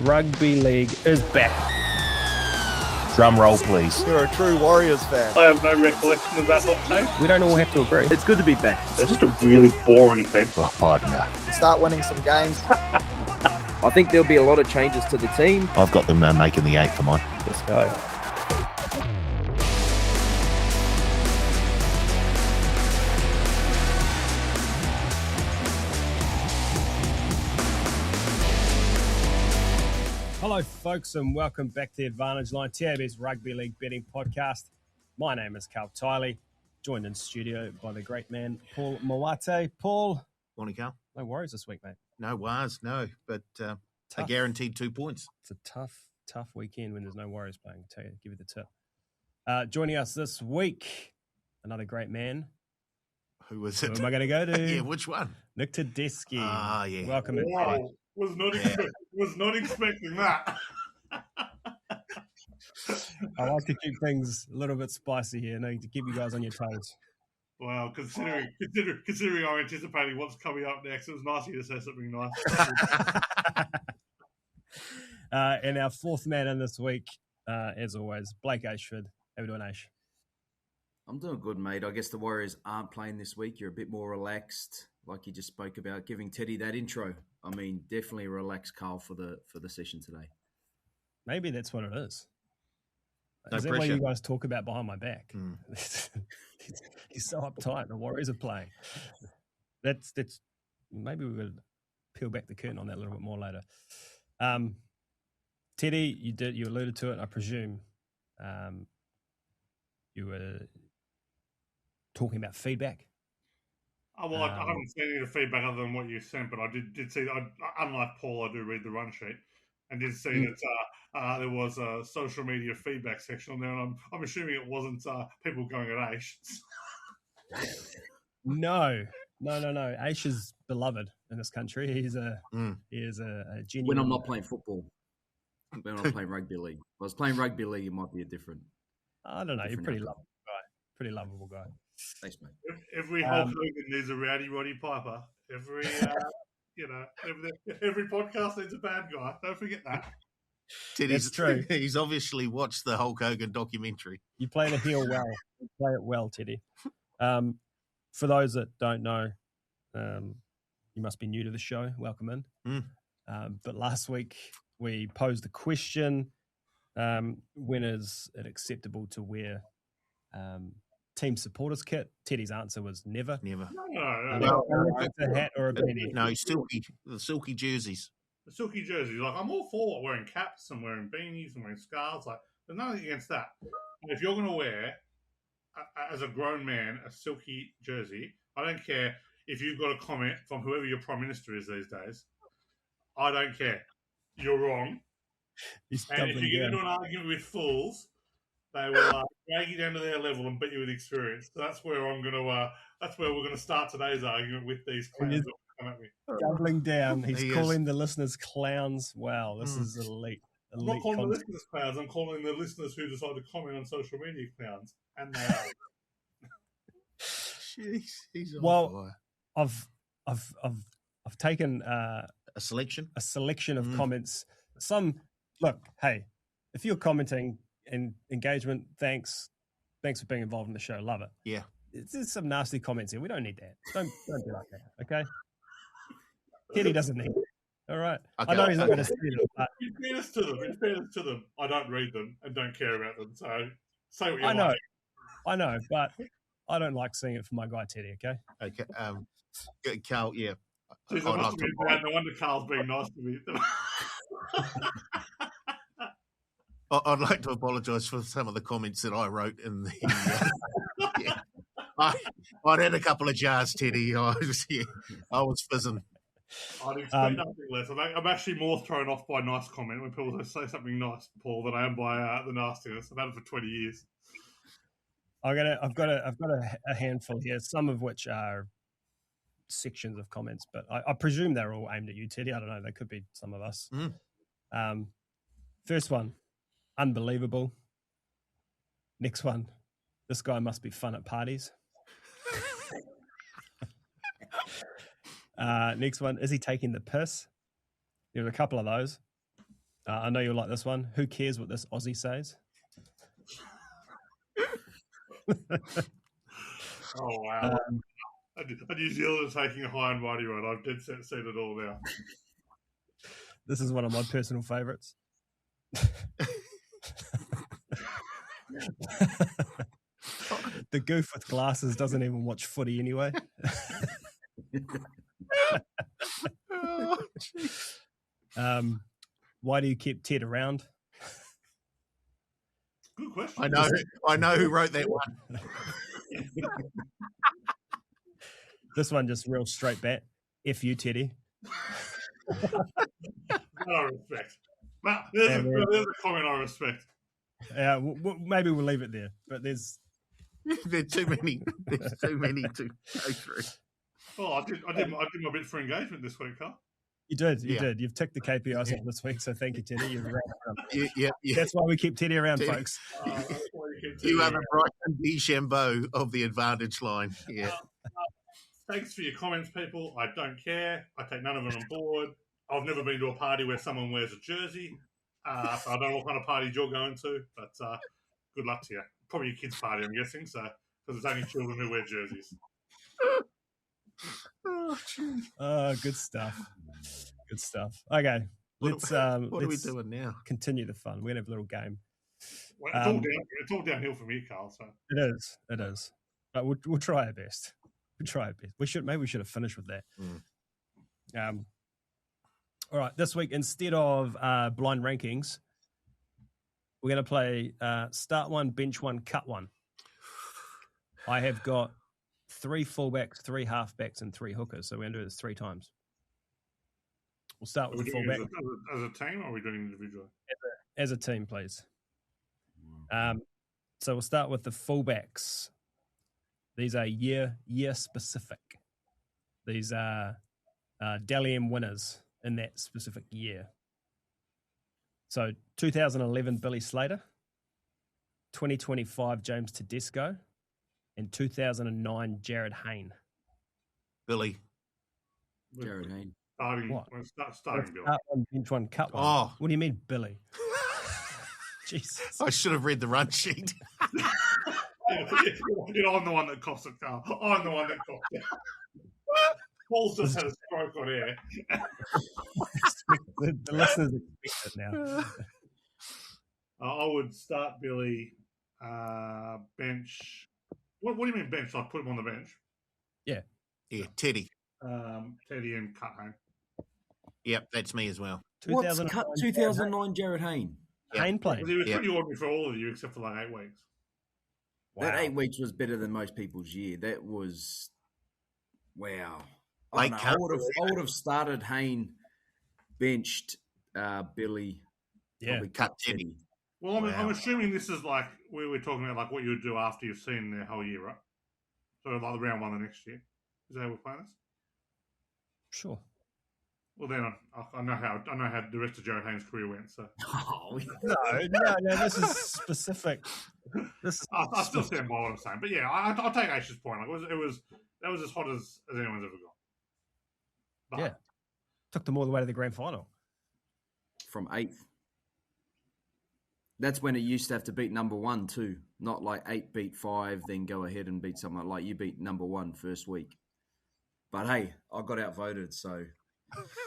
Rugby League is back. Drum roll, please. You're a true Warriors fan. I have no recollection of that hot take. We don't all have to agree. It's good to be back. It's just a really boring thing. Oh, no. Start winning some games. I think there'll be a lot of changes to the team. I've got them making the 8 for mine. Let's go. Hello, folks, and welcome back to the Advantage Line, TAB's Rugby League Betting Podcast. My name is Carl Tiley, joined in studio by the great man, Paul Mawate. Paul, Morning, Carl. no worries this week, mate. No wires, no, but a guaranteed 2 points. It's a tough weekend when there's no Warriors playing. I'll tell you, give you the tip. Joining us this week, another great man. Who was Who it? am I going to go to? Yeah, which one? Nick Tedeschi. Ah, yeah. Welcome in. Wow. Was not expecting that. I like to keep things a little bit spicy here, to keep you guys on your toes. Wow, considering I'm anticipating what's coming up next, it was nice of you to say something nice. And our fourth man in this week, as always, Blake Ashford. How we doing, Ash? I'm doing good, mate. I guess the Warriors aren't playing this week. You're a bit more relaxed, like you just spoke about, giving Teddy that intro. I mean, definitely relax, Carl, for the session today. Maybe that's what it is. No Is that what pressure. you guys talk about behind my back? Mm. He's so uptight. The Warriors are playing. That's maybe we would peel back the curtain on that a little bit more later. Teddy, you alluded to it. I presume you were talking about feedback. Oh, well, I haven't seen any of the feedback other than what you sent, but I did see, unlike Paul, I do read the run sheet, and did see that there was a social media feedback section on there, and I'm assuming it wasn't people going at Aish. No. Aish is beloved in this country. He is a genuine. When I'm not playing football, when I'm playing rugby league. If I was playing rugby league, it might be a different. I don't know. You're a pretty outcome. lovable guy. Pretty lovable guy. Thanks, mate. Every Hulk Hogan needs a rowdy Roddy Piper. Every every podcast needs a bad guy. Don't forget that. That's true. He's obviously watched the Hulk Hogan documentary. You play the heel well. You play it well, Teddy. For those that don't know, you must be new to the show. Welcome in. But last week we posed a question: when is it acceptable to wear team supporters kit? Teddy's answer was never. No. If it's a hat or a beanie. No, the silky jerseys. The silky jerseys, like I'm all for wearing caps and wearing beanies and wearing scarves. Like there's nothing against that. But if you're going to wear, as a grown man, a silky jersey, I don't care if you've got a comment from whoever your prime minister is these days. I don't care. You're wrong. And if you get into an argument with fools, they will drag you down to their level and beat you with experience. So that's where I'm going to. That's where we're going to start today's argument with these clowns that come at me. Doubling down. He's He calling the listeners clowns. Wow, this is elite. I'm not calling the listeners clowns. I'm calling the listeners who decide to comment on social media clowns, and they are. Jeez, he's on Well, fire. I've taken A selection? a selection of comments. Some look, hey, if you're commenting and engagement, thanks for being involved in the show. Love it. Yeah. There's some nasty comments here. We don't need that. Don't be like that. Okay. Teddy doesn't need it. All right. Okay, I know he's not going to see it, but In fairness to them, I don't read them and don't care about them. So say what you I know. like. I know, but I don't like seeing it for my guy Teddy. Okay. Okay. Carl, yeah. Jeez, I'd I must like have to been bad. No wonder Carl's being nice to me. I'd like to apologise for some of the comments that I wrote in the. Yeah. I'd had a couple of jars, Teddy. I was fizzing. I'd expect nothing less. I'm actually more thrown off by nice comment when people say something nice, Paul, than I am by the nastiness. I've had it for 20 years. I've got a handful here, some of which are sections of comments, but I presume they're all aimed at you, Teddy. I don't know. They could be some of us. First one, unbelievable. Next one, this guy must be fun at parties. Next one, is he taking the piss? There were a couple of those. I know you'll like this one. Who cares what this Aussie says? Oh, wow. A New Zealander taking a high and mighty run. I've dead set seen it all now. This is one of my personal favourites. The goof with glasses doesn't even watch footy anyway. Why do you keep Ted around? Good question. I know who wrote that one. This one just real straight bat. F you, Teddy. I respect. There's a comment I respect. Maybe we'll leave it there. But there's too many. There's too many to go through. Oh, I did my bit for engagement this week, Carl. You did. You've ticked the KPIs off this week, so thank you, Teddy. You've yeah. That's why we keep Teddy around, folks. You are the Brighton DeChambeau of the advantage line. Yeah. Thanks for your comments, people. I don't care. I take none of them on board. I've never been to a party where someone wears a jersey. So I don't know what kind of party you're going to, but good luck to you. Probably your kids' party, I'm guessing, so because it's only children who wear jerseys. Good stuff. Good stuff. Okay, let's what are we doing now? Continue the fun. We're gonna have a little game. Well, it's all downhill from here, Carl. So it is. But we'll try our best. We should have finished with that. All right, this week instead of blind rankings, we're going to play start one, bench one, cut one. I have got 3 fullbacks, 3 halfbacks, and 3 hookers. So we're going to do this 3 times. We'll start with the fullback. As a team, or are we doing individually? As a team, please. So we'll start with the fullbacks. These are year specific. These are Dally M winners in that specific year. So 2011, Billy Slater, 2025, James Tedesco, and 2009, Jared Hayne. Billy. Jared Hayne. Starting Billy. Start one, bench one, cut one. Oh. What do you mean, Billy? Jesus. I should have read the run sheet. I'm the one that cost it, Carl. I'm the one that cost it. Paul's just had a stroke on air. The listeners expect it now. I would start Billy, bench. What do you mean bench? Like put him on the bench? Yeah. Yeah, Teddy. Teddy and cut Hayne. Yep, that's me as well. What's cut 2009 Jared Hayne? Hayne playing. He was pretty ordinary for all of you except for like 8 weeks. Wow. That 8 weeks was better than most people's year. That was wow. I would have started Hayne, benched Billy. Yeah, cut Teddy. Well, I'm assuming this is like we were talking about, like what you would do after you've seen the whole year, right? So like round 1 the next year. Is that how we're playing this? Sure. Well, then I know how the rest of Jared Hayne's career went. So no, this is specific. I still stand by what I'm saying, but yeah, I'll take Aish's point. Like that was as hot as anyone's ever got. But, yeah, took them all the way to the grand final from 8th. That's when it used to have to beat number 1 too, not like 8 beat 5, then go ahead and beat someone like you beat number 1 first week. But hey, I got outvoted, so.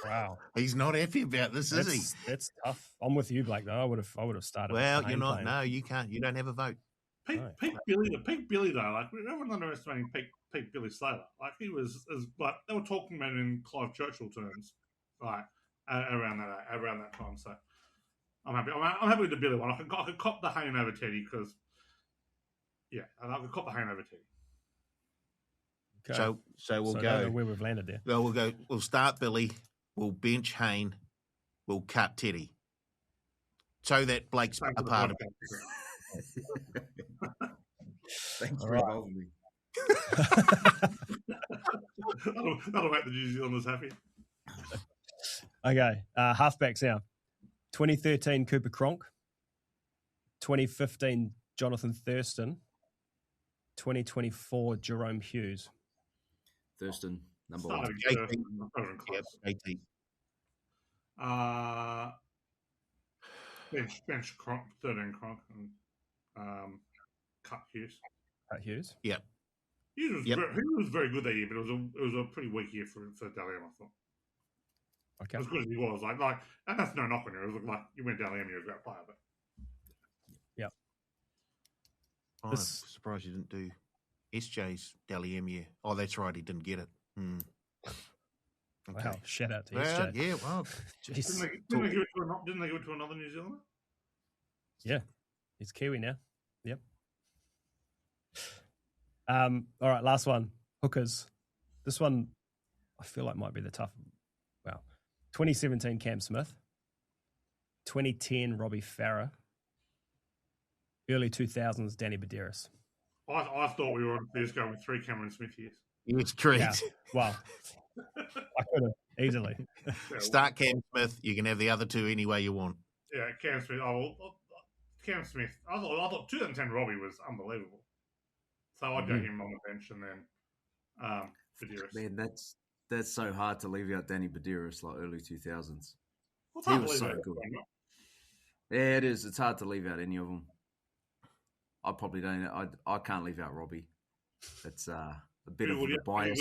Wow, he's not happy about this, is he? That's tough. I'm with you, Blake. Though I would have started. Well, you're not. No, you can't. You don't have a vote. Peak Billy though, like everyone's underestimating peak Billy Slater. Like he was like they were talking about it in Clive Churchill terms, like around that time. So I'm happy. I'm happy with the Billy one. I could cop the Hayne over Teddy because I could cop the Hayne over Teddy. Okay. So we'll go. I don't know where we've landed there. Well, we'll go. We'll start Billy. We'll bench Hayne. We'll cut Teddy. So that Blake's a part of it. Thanks for involving me. That'll make the New Zealanders happy. Okay, halfbacks now. 2013 Cooper Cronk. 2015 Jonathan Thurston. 2024 Jerome Hughes. Thurston, number 1. 18. bench Cronk, 13 Cronk, and cut Hughes. Pat Hughes. Yep. He was very good that year, but it was a pretty weak year for Dally M, I thought. Okay. As good as he was, like, and that's no knock on him. It was like you went Dally M, you're a great player, but yeah. I'm surprised you didn't do SJ's Dally M year. Oh, that's right, he didn't get it. Okay. Wow! Shout out to SJ. Yeah, well, didn't they give it to another New Zealander? Yeah, he's Kiwi now. Yep. All right, last one. Hookers. This one, I feel like might be the tough. Wow. 2017 Cam Smith. 2010 Robbie Farah. Early 2000s Danny Badeiras. I thought we were on this going with 3 Cameron Smith years. It's correct. Yeah. Wow. I could have easily. Start Cam Smith. You can have the other two any way you want. Yeah, Cam Smith. Cam Smith. I thought 2010 Robbie was unbelievable. So I'd go him on the bench and then Badeiras. Man, that's so hard to leave out Danny Badeiras, like early 2000s. He was so good. Yeah, it is. It's hard to leave out any of them. I probably don't. I can't leave out Robbie. It's a bit of a bias.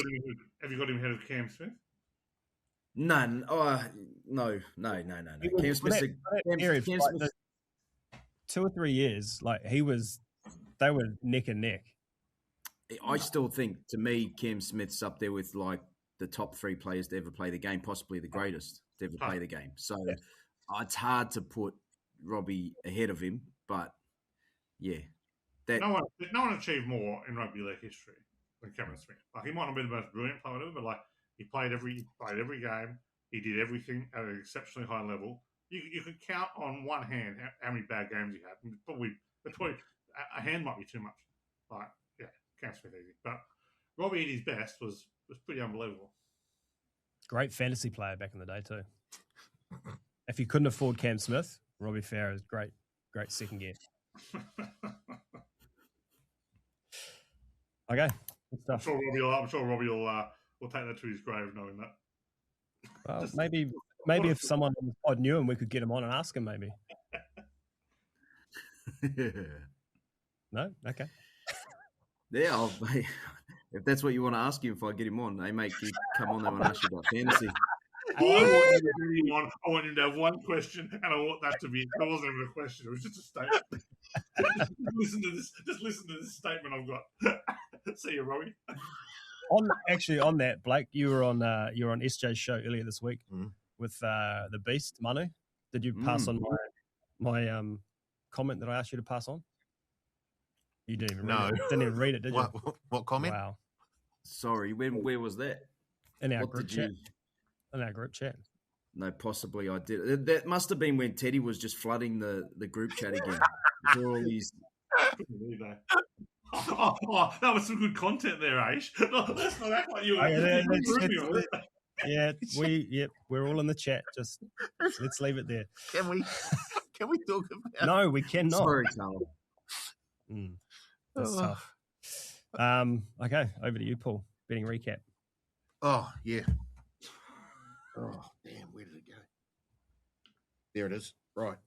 Have you got him ahead of Cam Smith? None. No. Cam Smith. Like 2 or 3 years, like they were neck and neck. I still think, to me, Cam Smith's up there with like the top 3 players to ever play the game, possibly the greatest to ever play the game. So it's hard to put Robbie ahead of him, but yeah. No one achieved more in rugby league history than Cameron Smith. Like, he might not be the most brilliant player, whatever, but like he played every game. He did everything at an exceptionally high level. You could count on one hand how many bad games he had. Probably a hand might be too much. Like, yeah, Cam Smith easy. But Robbie at his best was pretty unbelievable. Great fantasy player back in the day too. If you couldn't afford Cam Smith, Robbie Farah is great second gear. Okay, good stuff. I'm sure Robbie will take that to his grave, knowing that. Well, maybe if someone on the pod knew him, we could get him on and ask him. Maybe. No, okay. Yeah, if that's what you want to ask him, if I get him on, hey mate, can you come on there and ask you about fantasy? I want him to have one question, and I want that to be it. That wasn't even a question; it was just a statement. Just listen to this statement I've got. See you, Robbie. On that, Blake, you were on SJ's show earlier this week with the Beast Manu. Did you pass on my comment that I asked you to pass on? You didn't even read it. Didn't even read it, did you? What comment? Wow. Sorry, where was that? In our group chat. In our group chat. No, possibly I did. That must have been when Teddy was just flooding the group chat again. All these... that was some good content there, Aish. Let's not act like you were. We're all in the chat. Just let's leave it there. Can we talk about? No, we cannot. Sorry, Carl. That's tough. Okay, over to you, Paul. Betting recap. Oh yeah. Oh damn, where did it go? There it is. Right.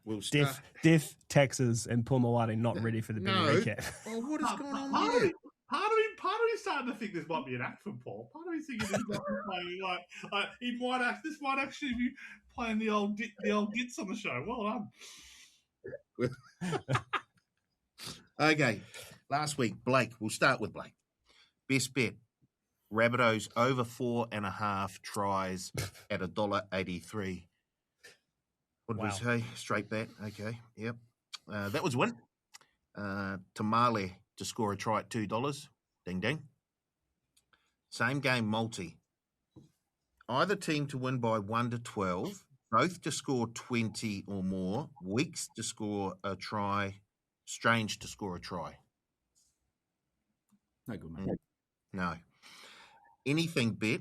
We'll start. Death, taxes, and Pumawati not ready for the betting recap. Oh, what is going on Part there? of me starting to think this might be an act from Paul. Part of me thinking this might be playing this might actually be playing the old gits on the show. Well done. Okay, last week, Blake. We'll start with Blake. Best bet: Rabbitohs over 4.5 tries at $1.83. What did we say? Straight bet. Okay, yep. That was a win. Tamale to score a try at $2. Ding ding. Same game multi. Either team to win by 1 to 12. Both to score 20 or more. Weeks to score a try. Strange to score a try. No good, man. No. Anything bet.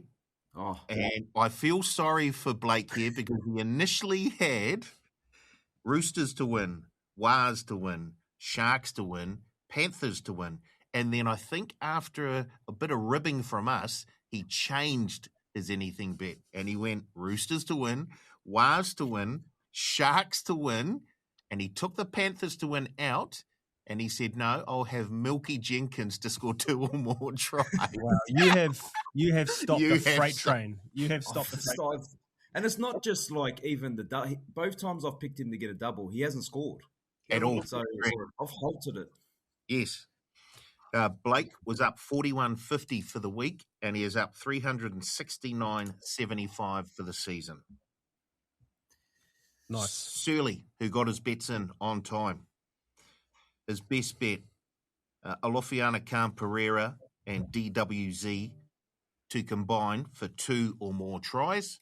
Oh. And I feel sorry for Blake here because he initially had Roosters to win, Wars to win, Sharks to win, Panthers to win. And then I think after a bit of ribbing from us, he changed his anything bet. And he went Roosters to win, Wars to win, Sharks to win, and he took the Panthers to win out, and he said, no, I'll have Milky Jenkins to score 2 or more tries. Wow, you have stopped the freight train. You have stopped the freight train. And it's not just like even both times I've picked him to get a double, he hasn't scored. At all. So I've halted it. Yes. Blake was up 41.50 for the week, and he is up 369.75 for the season. Nice. Surly, who got his bets in on time. His best bet, Alofiana Khan Pereira and DWZ to combine for 2 or more tries.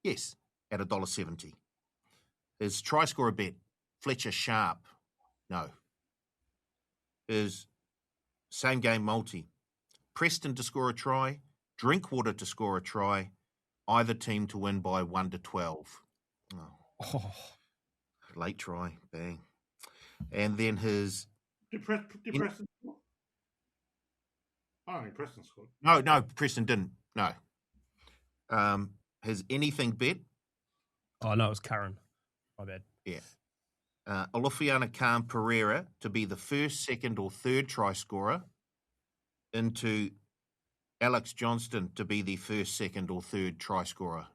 Yes, at $1.70. His try scorer bet, Fletcher Sharp. No. His same game multi, Preston to score a try, Drinkwater to score a try, either team to win by 1-12. Oh. Late try, bang. And then his... Did Preston score? I don't think Preston scored. No, Preston didn't. No. His anything bet... Oh, no, it was Curran. My bad. Yeah. Alofiana Khan Pereira to be the first, second, or third try scorer, into Alex Johnston to be the first, second, or third try scorer.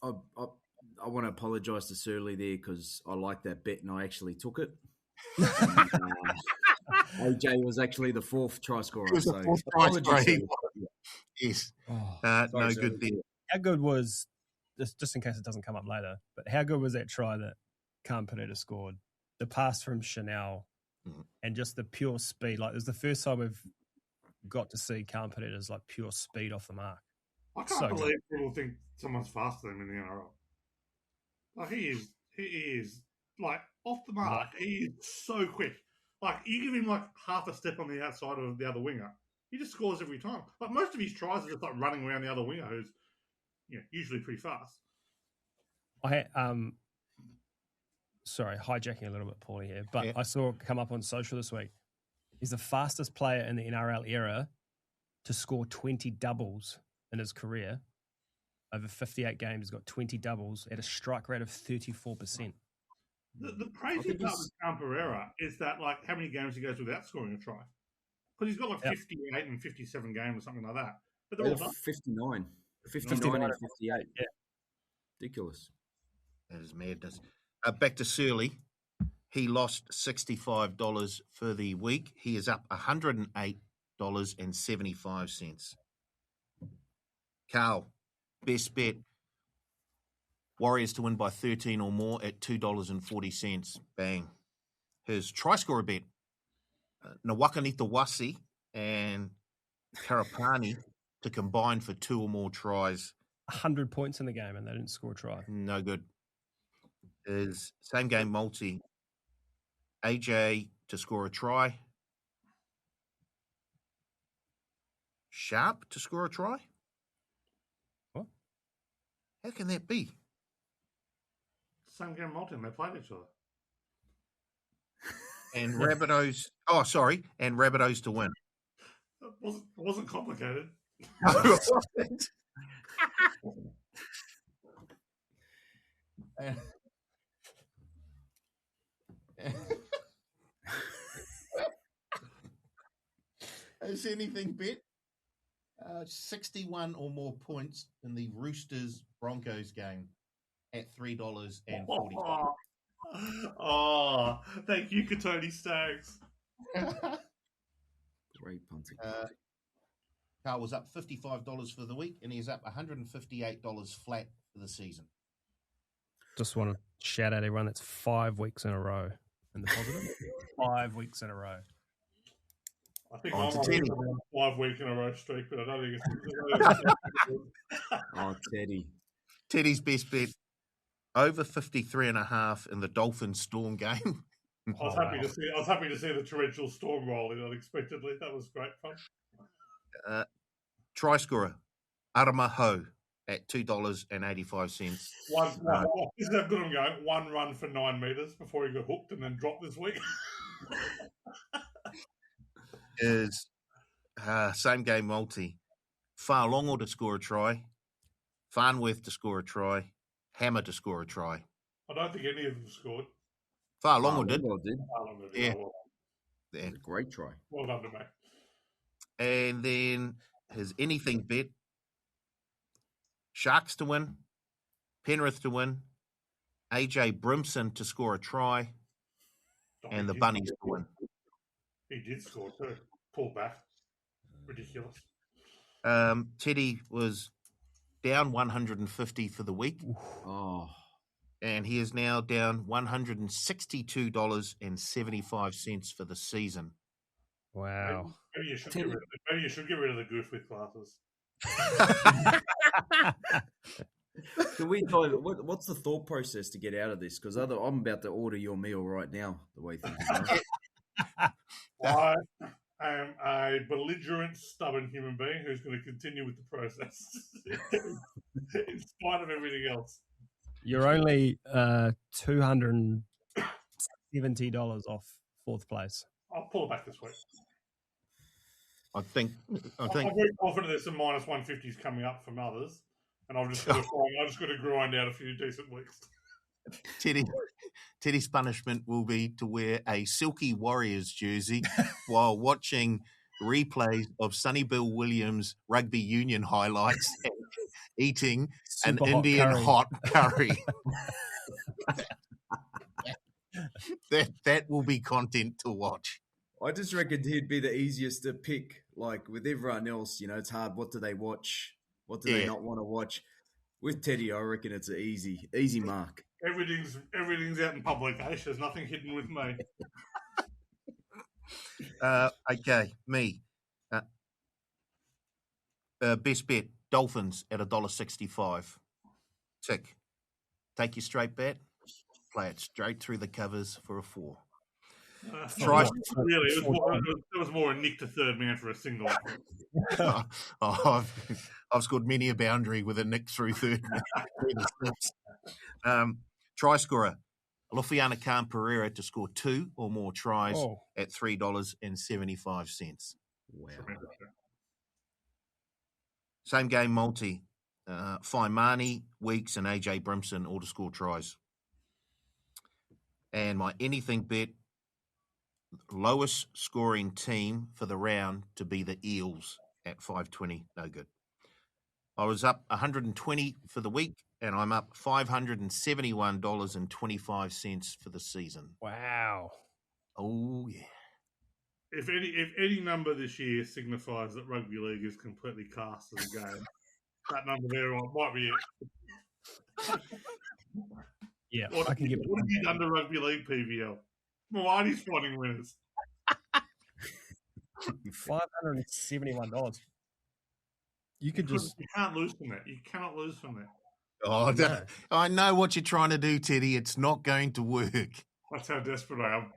I want to apologise to Surly there because I like that bet and I actually took it. AJ was actually the fourth try scorer. He was the fourth try scorer. Yes. No good there. How good was, just in case it doesn't come up later, but how good was that try that Khan Pereira scored? The pass from Chanel and just the pure speed. Like, it was the first time we've got to see Khan Pereira's like pure speed off the mark. I can't believe people think someone's faster than him in the NRL. Like, he is like off the mark. He is so quick. Like, you give him like half a step on the outside of the other winger, he just scores every time. Like, most of his tries are just like running around the other winger, who's usually pretty fast. Sorry, hijacking a little bit, Paulie here, but I saw it come up on social this week. He's the fastest player in the NRL era to score 20 doubles in his career. Over 58 games, he's got 20 doubles at a strike rate of 34%. The crazy part with Khan Pereira is that, like, how many games he goes without scoring a try. Because he's got like 58 and 57 games or something like that. But they're all done. 59 and 58. Yeah. Ridiculous. That is madness. Back to Surly. He lost $65 for the week. He is up $108.75. Carl, best bet. Warriors to win by 13 or more at $2.40. Bang. His try scorer bet. Nawakanita Wasi and Karapani to combine for 2 or more tries. 100 points in the game and they didn't score a try. No good. His same game multi. AJ to score a try. Sharp to score a try? What? How can that be? Same game multi, and they played each other. And Rabbitohs... and Rabbitohs to win. It wasn't complicated. No, it wasn't. Has anything bet? 61 or more points in the Roosters-Broncos game at $3.40. Oh, thank you, Katoni Staggs. Great punting. Carl was up $55 for the week, and he's up $158 flat for the season. Just want to shout out everyone that's 5 weeks in a row in the positive. 5 weeks in a row. I think I'm on a 5 week in a row streak, but I don't think it's... Oh, Teddy. Teddy's best bet, over 53.5 in the Dolphins Storm game. I was happy to see the torrential storm roll in unexpectedly. That was great fun. Try scorer, Arama Ho at $2.85. This is how good I'm going. 1 run for 9 meters before he got hooked and then dropped this week. Is same game multi. Farlongo to score a try. Farnworth to score a try. Hammer to score a try. I don't think any of them scored. Fa'alogo did. Fa'alogo did. Yeah. Oh, Yeah. It was a great try. well done to me. And then his anything bet, Sharks to win, Penrith to win, AJ Brimson to score a try, and the Bunnies to win. He did score too. Pull back. Ridiculous. Teddy was down 150 for the week. Oh. And he is now down $162.75 for the season. Wow. Maybe you should get rid of the goof with classes. Can we dive? What's the thought process to get out of this? Because I'm about to order your meal right now. The way things are going. I am a belligerent, stubborn human being who's going to continue with the process in spite of everything else. You're only $270 off fourth place. I'll pull it back this week. I think I'm very confident there's some minus 150s coming up from others, and I've just got to grind out a few decent weeks. Teddy's punishment will be to wear a silky Warriors jersey while watching replays of Sonny Bill Williams rugby union highlights and eating an Indian hot curry. That will be content to watch. I just reckon he'd be the easiest to pick. Like with everyone else, it's hard. What do they watch? What do they not want to watch? With Teddy, I reckon it's an easy mark. Everything's out in public. There's nothing hidden with me. Okay, me. Best bet, Dolphins at $1.65. Tick. Take your straight bet, play it straight through the covers for a 4. Really, it was more a nick to third man for a single. I've scored many a boundary with a nick through third man. Try scorer, Lufiana Khan Pereira to score 2 or more tries at $3.75. Wow. Same game multi, Faimani, Weeks, and AJ Brimson all to score tries. And my anything bet, lowest scoring team for the round to be the Eels at 520. No good. I was up 120 for the week, and I'm up $571.25 for the season. Wow. Oh, yeah. If any number this year signifies that rugby league is completely cast as a game, that number there might be it. Yeah, I can get. What have you done to rugby league PVL? Milani's finding winners. $571. You could just. You can't lose from that. You cannot lose from that. Oh, no. I know what you're trying to do, Teddy. It's not going to work. That's how desperate I am.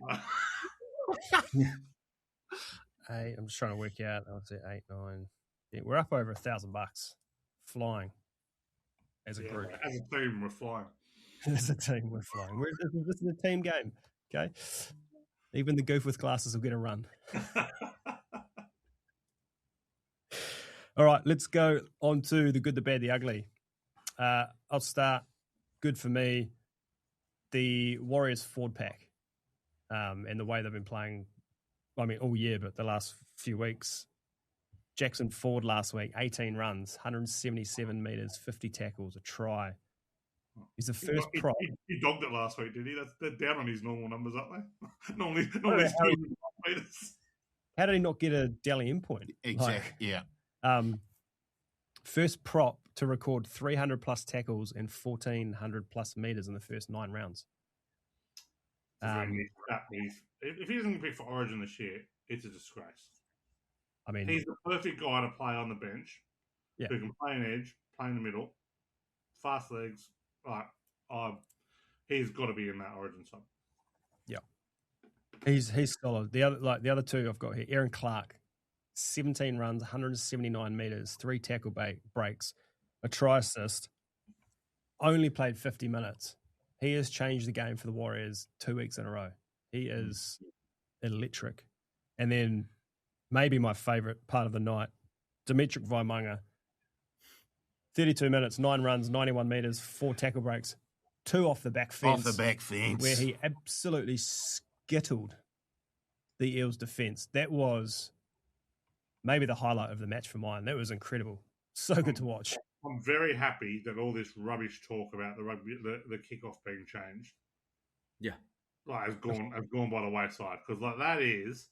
I'm just trying to work out. I'll say 8, 9. Yeah, we're up over $1,000 flying as a group. As a team, we're flying. As a team, we're flying. This is a team game. Okay, even the goof with glasses will get a run. All right, let's go on to the good, the bad, the ugly. I'll start. Good for me. The Warriors forward pack, and the way they've been playing. I mean, all year, but the last few weeks. Jackson Ford last week, 18 runs, 177 meters, 50 tackles, a try. He's the first prop. He dogged it last week, did he? They're down on his normal numbers, aren't they? normally it's 200 meters. How did he not get a Dally M point? Exactly. Yeah. First prop to record 300 plus tackles and 1,400 plus meters in the first 9 rounds. If he doesn't pick for Origin this year, it's a disgrace. I mean, he's the perfect guy to play on the bench. Yeah. Who can play an edge, play in the middle, fast legs. He's got to be in that Origin side. Yeah, he's solid. The other two I've got here, Aaron Clark, 17 runs, 179 meters, 3 tackle breaks, a try assist. Only played 50 minutes. He has changed the game for the Warriors 2 weeks in a row. He is electric. And then maybe my favorite part of the night, Dimitri Vaimanga, 32 minutes, 9 runs, 91 metres, 4 tackle breaks, 2 off the back fence. Off the back fence. Where he absolutely skittled the Eels' defence. That was maybe the highlight of the match for mine. That was incredible. So good to watch. I'm very happy that all this rubbish talk about the rugby, the kickoff being changed, has gone by the wayside, because that is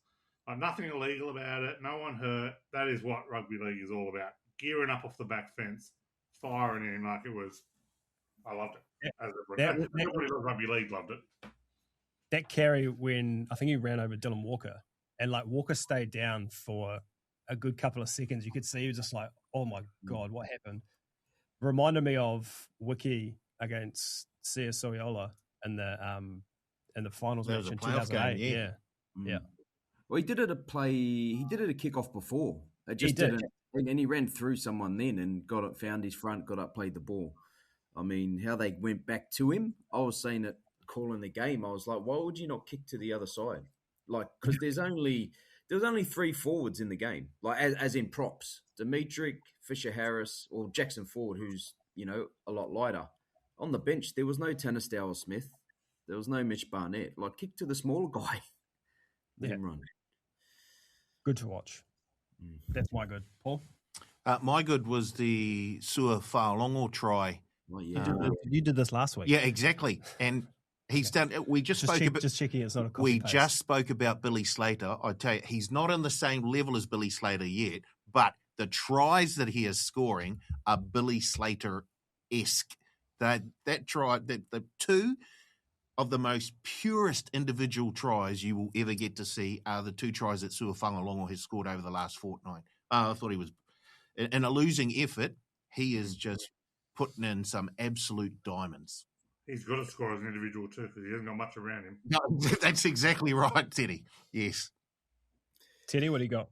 nothing illegal about it. No one hurt. That is what rugby league is all about: gearing up off the back fence, firing in like it was. I loved it. Everybody loved rugby league loved it. That carry when I think he ran over Dylan Walker, and Walker stayed down for a good couple of seconds. You could see he was just like, "Oh my god, what happened?" Reminded me of Wiki against Sia Soyola in the finals match in 2008. Game, yeah. Well, he did it at kickoff before. It just didn't, and he ran through someone then and found his front, got up, played the ball. I mean, how they went back to him. I was saying it, calling the game. I was like, why would you not kick to the other side? Because there was only 3 forwards in the game, as in props: Dimitri, Fisher Harris, or Jackson Ford, who's a lot lighter. On the bench, there was no Tannerstower Smith, there was no Mitch Barnett. Kick to the smaller guy, let him run. Good to watch. That's my good. Paul? My good was the Sua Fa'alongo try. Well, yeah. You did this last week. Yeah, exactly. And he's done. We just spoke about. Just checking it's not a copy We paste. just spoke about Billy Slater. I tell you, he's not on the same level as Billy Slater yet, but the tries that he is scoring are Billy Slater-esque. That try, the 2 of the most purest individual tries you will ever get to see are the 2 tries that Sua Fa'alongo has scored over the last fortnight. I thought he was, in a losing effort, he is just putting in some absolute diamonds. He's got to score as an individual too, because he hasn't got much around him. No, that's exactly right, Teddy. Yes. Teddy, what do you got?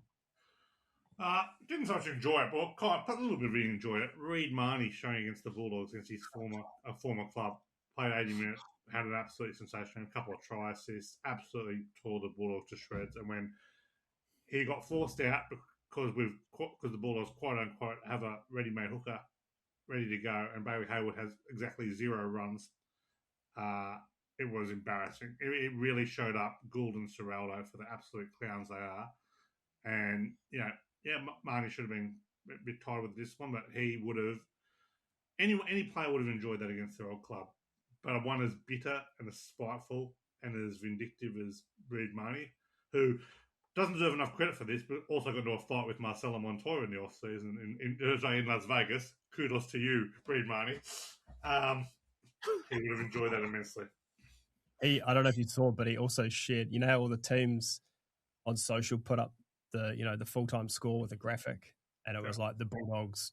Didn't so much enjoy it, but a little bit of enjoyed it. Reid Marnie showing against the Bulldogs against his former club, played 80 minutes, had an absolutely sensational, a couple of try assists, absolutely tore the Bulldogs to shreds. And when he got forced out because the Bulldogs quote unquote have a ready-made hooker ready to go, and Bailey Hayward has exactly 0 runs, it was embarrassing. It really showed up Gould and Serraldo for the absolute clowns they are. And, Marnie should have been a bit tired with this one, but he would have, any player would have enjoyed that against their old club. But one as bitter and as spiteful and as vindictive as Reid Marnie, who doesn't deserve enough credit for this, but also got into a fight with Marcelo Montoya in the off-season in Las Vegas. Kudos to you, Reid Marnie. He would have enjoyed that immensely. I don't know if you saw, but he also shared, how all the teams on social put up the full-time score with a graphic, and it was like the Bulldogs,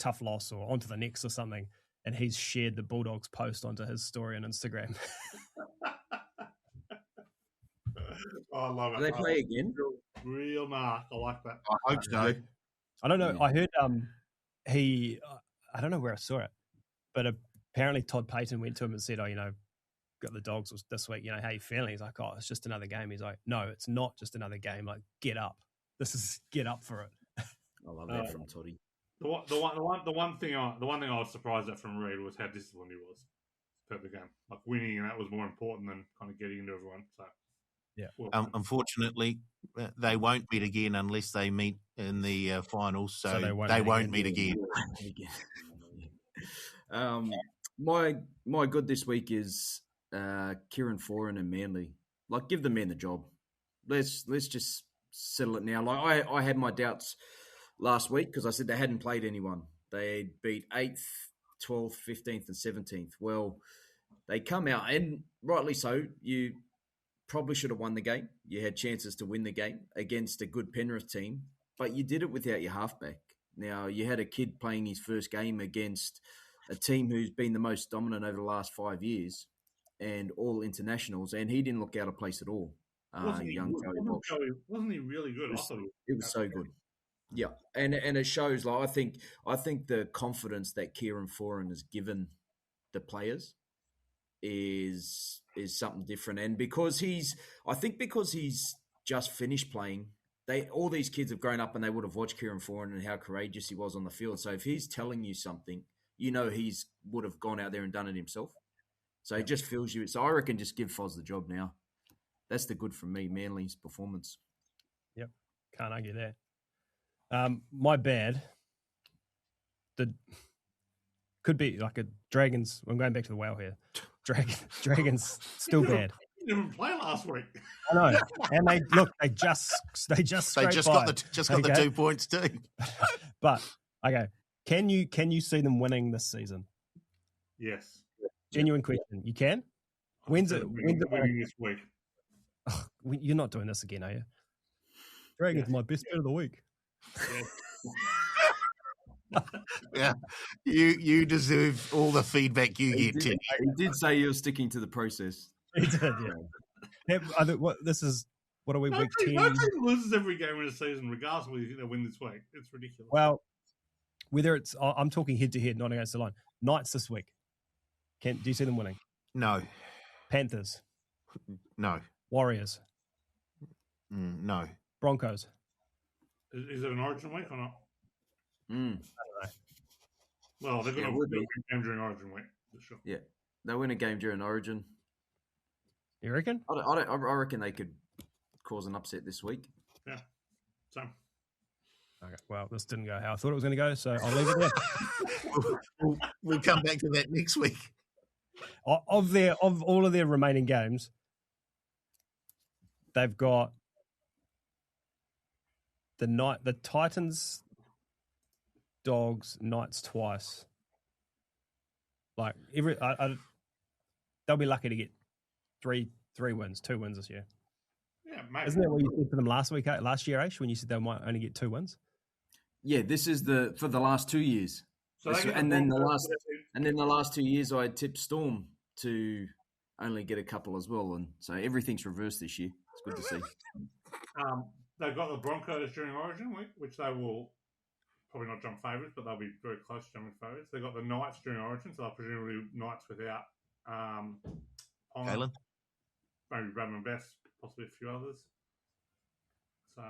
tough loss or on to the next or something, and he's shared the Bulldogs post onto his story on Instagram. I love it. Do they play again? Real mark. I like that. I hope so. I don't know. I heard I don't know where I saw it, but apparently Todd Payton went to him and said, got the Dogs this week, how you feeling? He's like, oh, it's just another game. He's like, no, it's not just another game. Get up. Get up for it. I love that from Toddy. The one thing I was surprised at from Reid was how disciplined he was per the game. Winning, and that was more important than kind of getting into everyone. So yeah. Well, Unfortunately, they won't meet again unless they meet in the finals. So they won't meet again. My good this week is Kieran Foran and Manly. Give the men the job. Let's just settle it now. I had my doubts last week because I said they hadn't played anyone. They beat 8th, 12th, 15th, and 17th. Well, they come out, and rightly so. You probably should have won the game. You had chances to win the game against a good Penrith team, but you did it without your halfback. Now, you had a kid playing his first game against a team who's been the most dominant over the last 5 years and all internationals, and he didn't look out of place at all. Wasn't he really good? It was so good. Yeah, and it shows. I think the confidence that Kieran Foran has given the players is something different, and because he's just finished playing, all these kids have grown up and they would have watched Kieran Foran and how courageous he was on the field. So if he's telling you something, he's would have gone out there and done it himself. So he just feels you. So I reckon just give Foz the job now. That's the good from me, Manly's performance. Yep, can't argue that. My bad. Could be like a Dragons. I'm going back to the whale here. Dragons still bad. Didn't play last week. I know, and they just got the 2 points too. But okay, can you see them winning this season? Yes. Genuine question. You can. When's it winning this week? Oh, you're not doing this again, are you? Dragons, my best bet of the week. Yeah, you deserve all the feedback you get, Tim. He did say you were sticking to the process. He did, yeah. What are we, week 10? No team loses every game in a season, regardless of whether you think they'll win this week. It's ridiculous. Well, whether it's, I'm talking head-to-head, not against the line. Knights this week. Do you see them winning? No. Panthers? No. Warriors? No. Broncos? Is it an Origin week or not? I don't know. Well, they're going to win a game during Origin week, for sure. Yeah, they'll win a game during Origin. You reckon? I reckon they could cause an upset this week. Yeah, so. Okay, well, this didn't go how I thought it was going to go, so I'll leave it there. We'll come back to that next week. Of all of their remaining games, they've got the Titans, Dogs, Knights twice. Like they'll be lucky to get three wins, 2 wins this year. Yeah, maybe. Isn't that what you said for them last year, Ash, when you said they might only get 2 wins? Yeah, this is for the last 2 years. So and then the last 2 years, I tipped Storm to only get a couple as well, and so everything's reversed this year. It's good to see. They've got the Broncos during Origin week, which they will probably not jump favourites, but they'll be very close to jumping favourites. They've got the Knights during Origin, so they'll presumably Knights without Kalen, maybe Bradman Best, possibly a few others. So.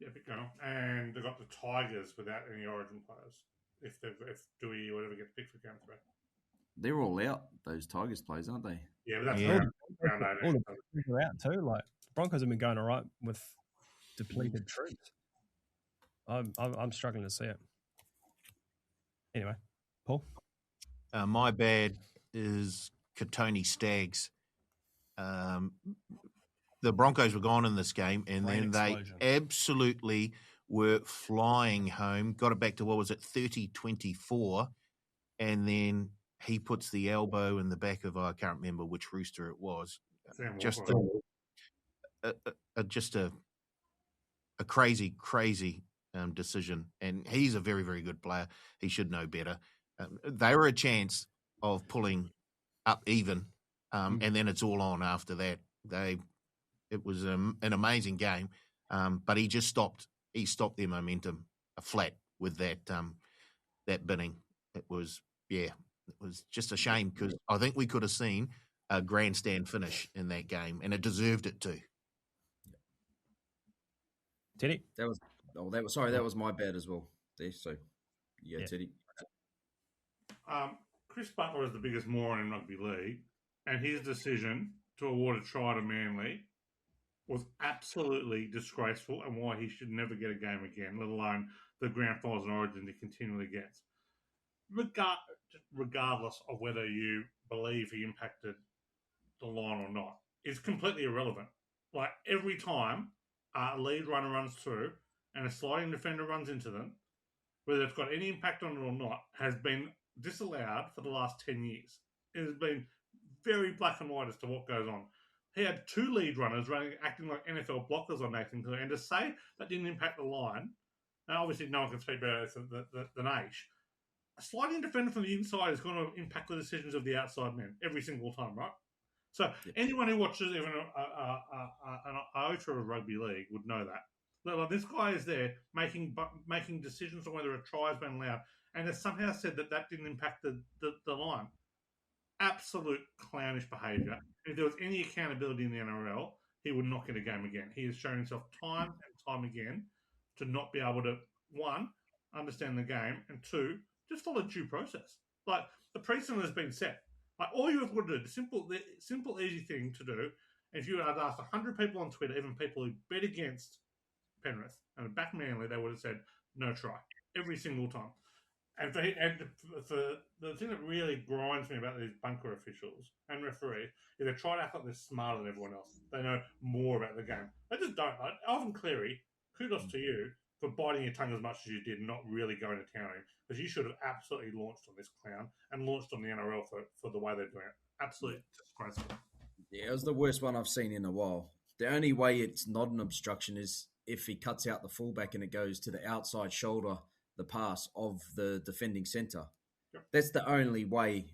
Yeah, bit going on. And they've got the Tigers without any Origin players. If Dewey or whatever gets picked for game 3. They're all out, those Tigers players, aren't they? Yeah, but that's all the Broncos are out too. Like Broncos have been going all right with depleted troops. I'm struggling to see it. Anyway, Paul? My bad is Katoni Stags. The Broncos were gone in this game, and then they absolutely were flying home. Got it back to, 30-24, and then he puts the elbow in the back of, I can't remember which rooster it was. Just a crazy decision, and he's a very, very good player. He should know better. They were a chance of pulling up even, and then it's all on after that. It was an amazing game, but he just stopped. He stopped their momentum flat with that binning. It was just a shame because I think we could have seen a grandstand finish in that game, and it deserved it too. Teddy, that was my bad as well. There, so yeah, Teddy. Chris Butler is the biggest moron in rugby league, and his decision to award a try to Manly was absolutely disgraceful, and why he should never get a game again, let alone the grand finals and Origin he continually gets. Regardless of whether you believe he impacted the line or not, it's completely irrelevant. Like every time a lead runner runs through and a sliding defender runs into them, whether it's got any impact on it or not, has been disallowed for the last 10 years. It has been very black and white as to what goes on. He had 2 lead runners acting like NFL blockers on Nathan Clear, and to say that didn't impact the line, and obviously no one can speak better than Aish, a sliding defender from the inside is going to impact the decisions of the outside men every single time, right? So anyone who watches even an iota of rugby league would know that. Like, this guy is there making decisions on whether a try has been allowed, and has somehow said that didn't impact the line. Absolute clownish behaviour. If there was any accountability in the NRL, he would not get a game again. He has shown himself time and time again to not be able to, one, understand the game, and two, just follow due process. Like, the precedent has been set. Like, all you have got to do, the simple, easy thing to do, if you had asked 100 people on Twitter, even people who bet against Penrith and back Manly, they would have said no try every single time. And for the thing that really grinds me about these bunker officials and referees is they try to act like they're smarter than everyone else. They know more about the game. They just don't. Like, Alvin Cleary, kudos to you for biting your tongue as much as you did, not really going to town on him, because you should have absolutely launched on this clown and launched on the NRL for the way they're doing it. Absolutely disgraceful. Yeah, it was the worst one I've seen in a while. The only way it's not an obstruction is if he cuts out the fullback and it goes to the outside shoulder, the pass of the defending centre. Yep. That's the only way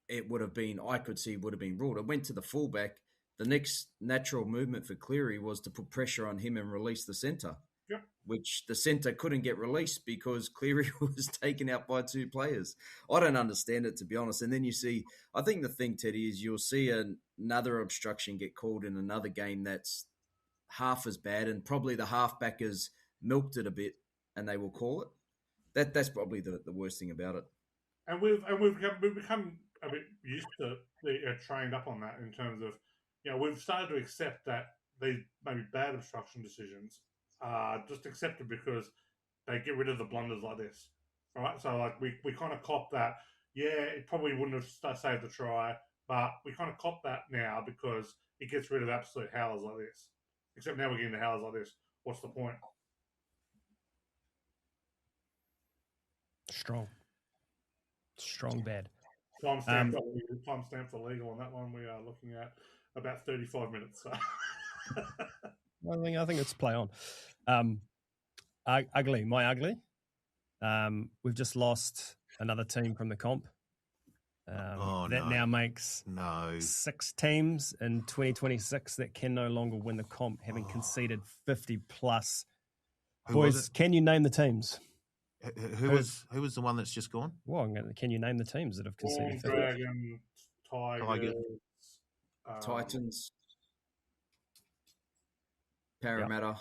it would have been, I could see would have been ruled. It went to the fullback. The next natural movement for Cleary was to put pressure on him and release the centre, Yep. which the centre couldn't get released because Cleary was taken out by two players. I don't understand it, to be honest. And then you see, I think the thing, Teddy, is you'll see another obstruction get called in another game that's half as bad, and probably the halfbackers milked it a bit and they will call it. That's probably the worst thing about it. And we've become a bit used to trained up on that in terms of, we've started to accept that these maybe bad obstruction decisions are just accepted because they get rid of the blunders like this. All right, so like we kind of cop that. Yeah, it probably wouldn't have saved the try, but we kind of cop that now because it gets rid of absolute howlers like this. Except now we're getting the howlers like this. What's the point? Strong bad. Timestamp for legal on that one. We are looking at about 35 minutes. So. I think it's play on. Ugly. We've just lost another team from the comp. Now makes 6 teams in 2026 that can no longer win the comp, having conceded 50 plus. Boys, can you name the teams? Who was the one that's just gone? Well, can you name the teams that have conceded 50? Dragon, Tigers, Titans, Parramatta.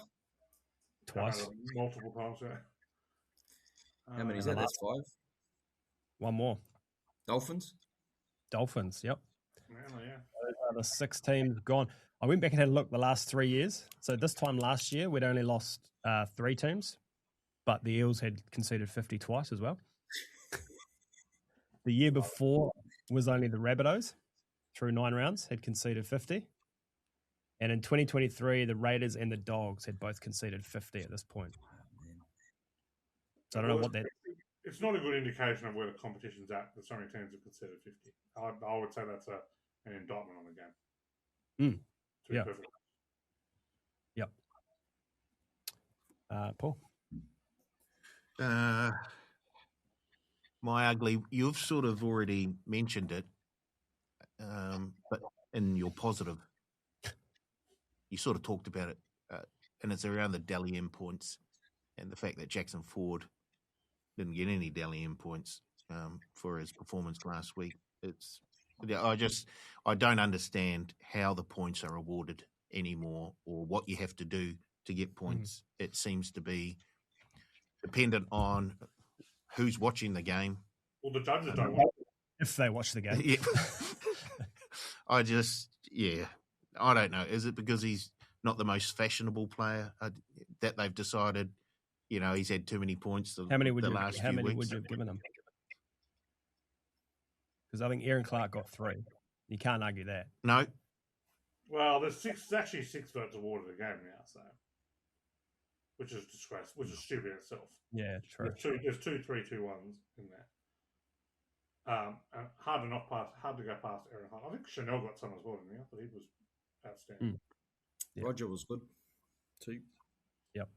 Twice. Multiple times, yeah. How many is that? That's 5. One more. Dolphins, yep. Yeah. Those are the 6 teams gone. I went back and had a look the last 3 years. So this time last year, we'd only lost 3 teams, but the Eels had conceded 50 twice as well. The year before was only the Rabbitohs through 9 rounds had conceded 50. And in 2023, the Raiders and the Dogs had both conceded 50 at this point. So I don't know what that... It's not a good indication of where the competition's at that so many teams have conceded 50. I would say that's an indictment on the game. Yeah. Yep. Paul? My ugly, you've sort of already mentioned it, but in your positive, you sort of talked about it, and it's around the Dally M points and the fact that Jackson Ford didn't get any Dally M points for his performance last week. I don't understand how the points are awarded anymore or what you have to do to get points. It seems to be dependent on who's watching the game. Well, the judges don't watch it. If they watch the game. Yeah. I don't know. Is it because he's not the most fashionable player that they've decided, he's had too many points How many would you weeks? have given him? Because I think Aaron Clark got 3. You can't argue that. No. Well, there's 6 votes awarded a game now, so which is disgrace, which is stupid in itself. Yeah, true. There's 2 3-2-1s in there. And hard to go past Aaron Hunt. I think Chanel got some as well, didn't he? I thought he was outstanding. Yeah. Roger was good too. Yep.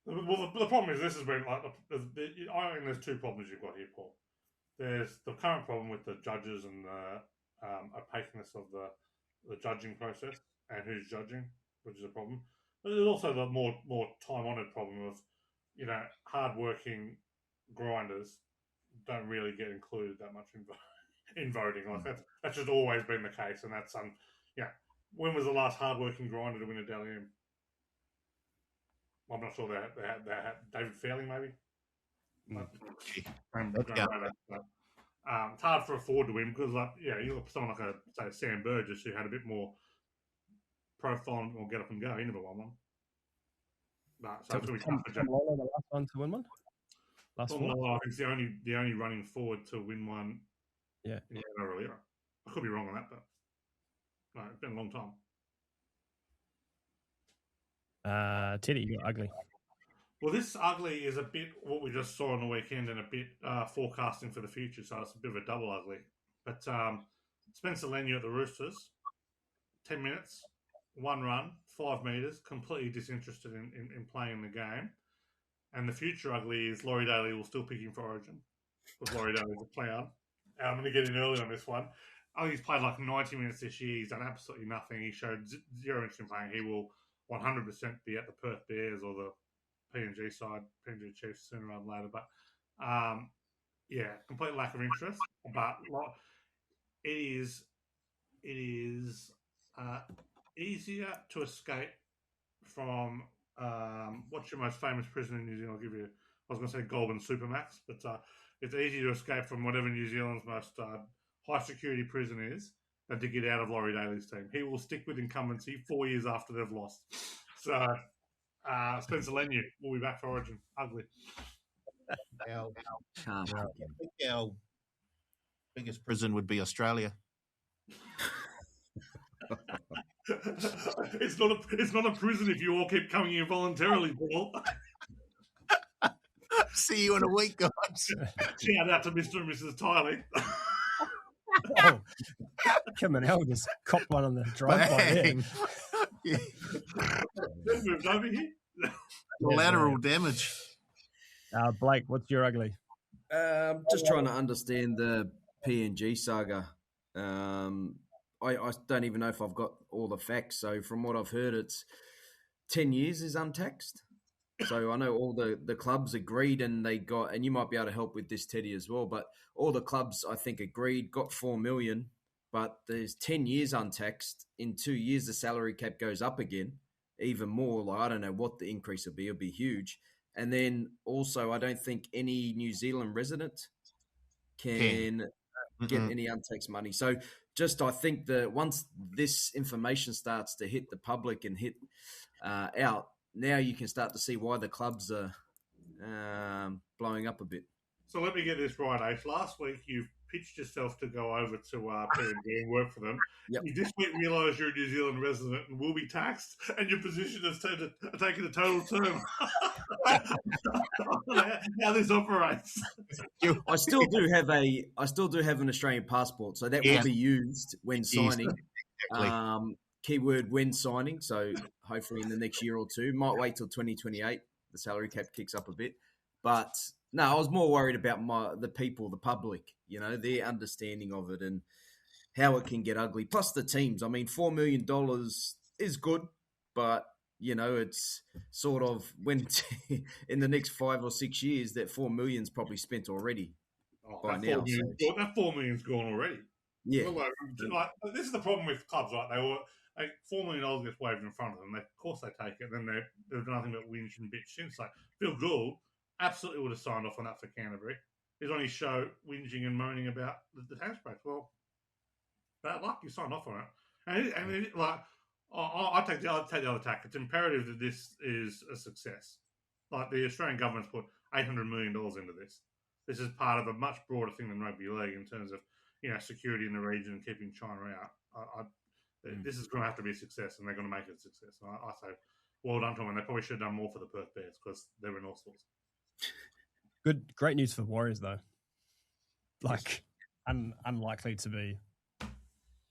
Well, the problem is this has been like I think there's 2 problems you've got here, Paul. There's the current problem with the judges and the opaqueness of the judging process and who's judging, which is a problem. But there's also the more time-honoured problem of, hard-working grinders don't really get included that much in voting. Like that's just always been the case, and that's When was the last hard-working grinder to win a Dally M? I'm not sure they had David Fairley, maybe. Gee, It's hard for a forward to win because, you look at someone like say Sam Burgess who had a bit more profile or get up and go. He never won one. So it's going to be tough for Jack. The last one to win one. I think it's the only running forward to win one. Yeah. In the NRL era. I could be wrong on that, but no, it's been a long time. Teddy, you're ugly. Well, this ugly is a bit what we just saw on the weekend and a bit forecasting for the future, so it's a bit of a double ugly. But Spencer Leniu at the Roosters, 10 minutes, 1 run, 5 metres, completely disinterested in playing the game. And the future ugly is Laurie Daly will still pick him for Origin because Laurie Daly's a clown. And I'm going to get in early on this one. Oh, he's played like 90 minutes this year. He's done absolutely nothing. He showed zero interest in playing. He will 100% be at the Perth Bears or the PNG side, PNG Chiefs sooner rather than later. But, complete lack of interest. But it is easier to escape from what's your most famous prison in New Zealand? I'll give you, I was going to say Goulburn Supermax, but it's easy to escape from whatever New Zealand's most high security prison is than to get out of Laurie Daly's team. He will stick with incumbency 4 years after they've lost. So Spencer Leniu will be back for Origin. Ugly. I think our biggest prison would be Australia. It's not a prison if you all keep coming in voluntarily, Paul. See you in a week, guys. Shout out to Mr. and Mrs. Tiley. Oh, Kim and El just copped one on the drive by there. Moved over here. Collateral damage. Blake, what's your ugly? Just trying to understand the PNG saga. I don't even know if I've got all the facts. So from what I've heard, it's 10 years is untaxed. So I know all the clubs agreed and they got, and you might be able to help with this, Teddy, as well, but all the clubs, I think, agreed, got 4 million, but there's 10 years untaxed. In 2 years, the salary cap goes up again, even more. Like, I don't know what the increase will be. It'll be huge. And then also, I don't think any New Zealand resident can get any untaxed money. So just, I think that once this information starts to hit the public and hit out, now you can start to see why the clubs are blowing up a bit. So let me get this right, Ace. Last week you pitched yourself to go over to PNG and work for them. Yep. You this week realise you're a New Zealand resident and will be taxed, and your position has taken a total turn. How this operates. I still do have an Australian passport, so that will be used when signing. Exactly. Keyword when signing, so hopefully in the next year or two. Might wait till 2028. The salary cap kicks up a bit. But no, I was more worried about the people, the public, their understanding of it and how it can get ugly. Plus the teams. I mean, $4 million is good, but, it's sort of when in the next 5 or 6 years that $4 million is probably spent already by now. That $4 million's gone already. Yeah. This is the problem with clubs, right? $4 million gets waved in front of them. Of course they take it. Then they've done nothing but whinge and bitch since. Like, Phil Gould absolutely would have signed off on that for Canterbury. He's on his show whinging and moaning about the tax breaks. Well, bad luck. You signed off on it. I take the other tack. It's imperative that this is a success. Like, the Australian government's put $800 million into this. This is part of a much broader thing than rugby league in terms of security in the region and keeping China out. This is going to have to be a success, and they're going to make it a success. And I say, well done to them. And they probably should have done more for the Perth Bears because they're in all sorts. Great news for Warriors, though. Like, unlikely to be,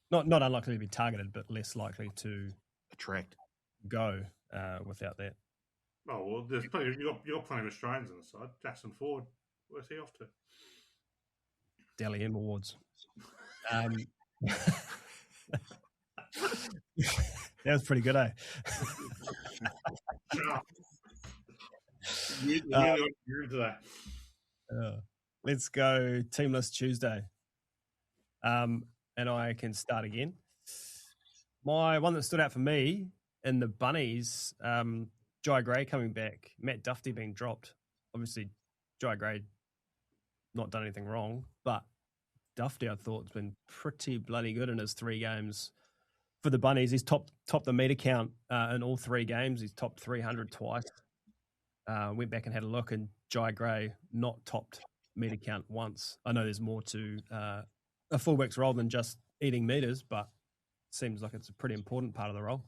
not unlikely to be targeted, but less likely to attract go without that. Oh well, there's plenty. You got plenty of Australians on the side. Jackson Ford, where's he off to? Dally M Awards. That was pretty good, eh? Let's go Team List Tuesday. And I can start again. My one that stood out for me in the Bunnies, Jai Gray coming back, Matt Duffy being dropped. Obviously, Jai Gray not done anything wrong, but Duffy, I thought, has been pretty bloody good in his 3 games for the Bunnies. He's topped the meter count in all 3 games. He's topped 300 twice. Went back and had a look, and Jai Gray not topped meter count once. I know there's more to a fullback's role than just eating meters, but it seems like it's a pretty important part of the role.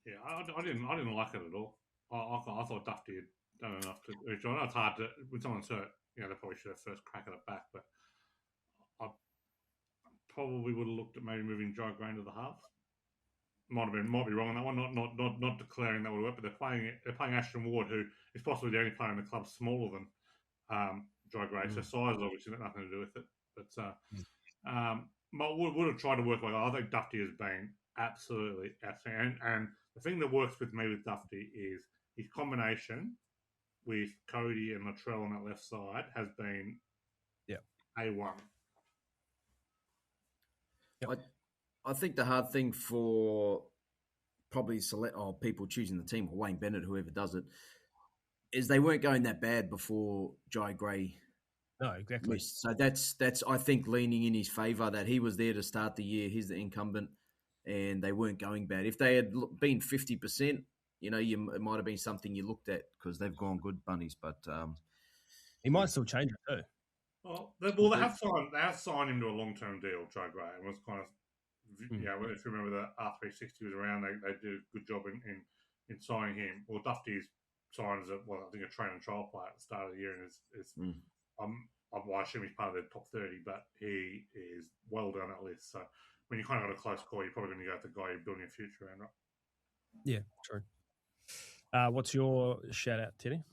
Yeah, I didn't like it at all. I thought Duffy had done enough to. I know it's hard to when someone's hurt. They probably should have first crack at it back, but I probably would have looked at maybe moving Jai Gray into the halves. Might be wrong on that one. Not declaring that would work, but they're playing Ashton Ward, who is possibly the only player in the club smaller than Jai Gray. So size obviously got nothing to do with it. But would have tried to work like I think Duffy has been absolutely outstanding. And the thing that works with me with Duffy is his combination with Cody and Latrell on that left side has been A1. Yep. I think the hard thing for probably people choosing the team, or Wayne Bennett, whoever does it, is they weren't going that bad before Jai Gray. No, exactly. Missed. So that's I think leaning in his favour that he was there to start the year. He's the incumbent, and they weren't going bad. If they had been 50%, it might have been something you looked at because they've gone good, Bunnies. But he might still change it too. Well, they have signed him to a long-term deal, Jai Gray, and was kind of, if you remember the R360 was around, they did a good job in signing him. Well, Duffy's signed as a train and trial player at the start of the year, and I assume he's part of the top 30, but he is well down that list. So when you kind of got a close call, you're probably going to go with the guy you're building your future around, right? Yeah, true. What's your shout out, Teddy?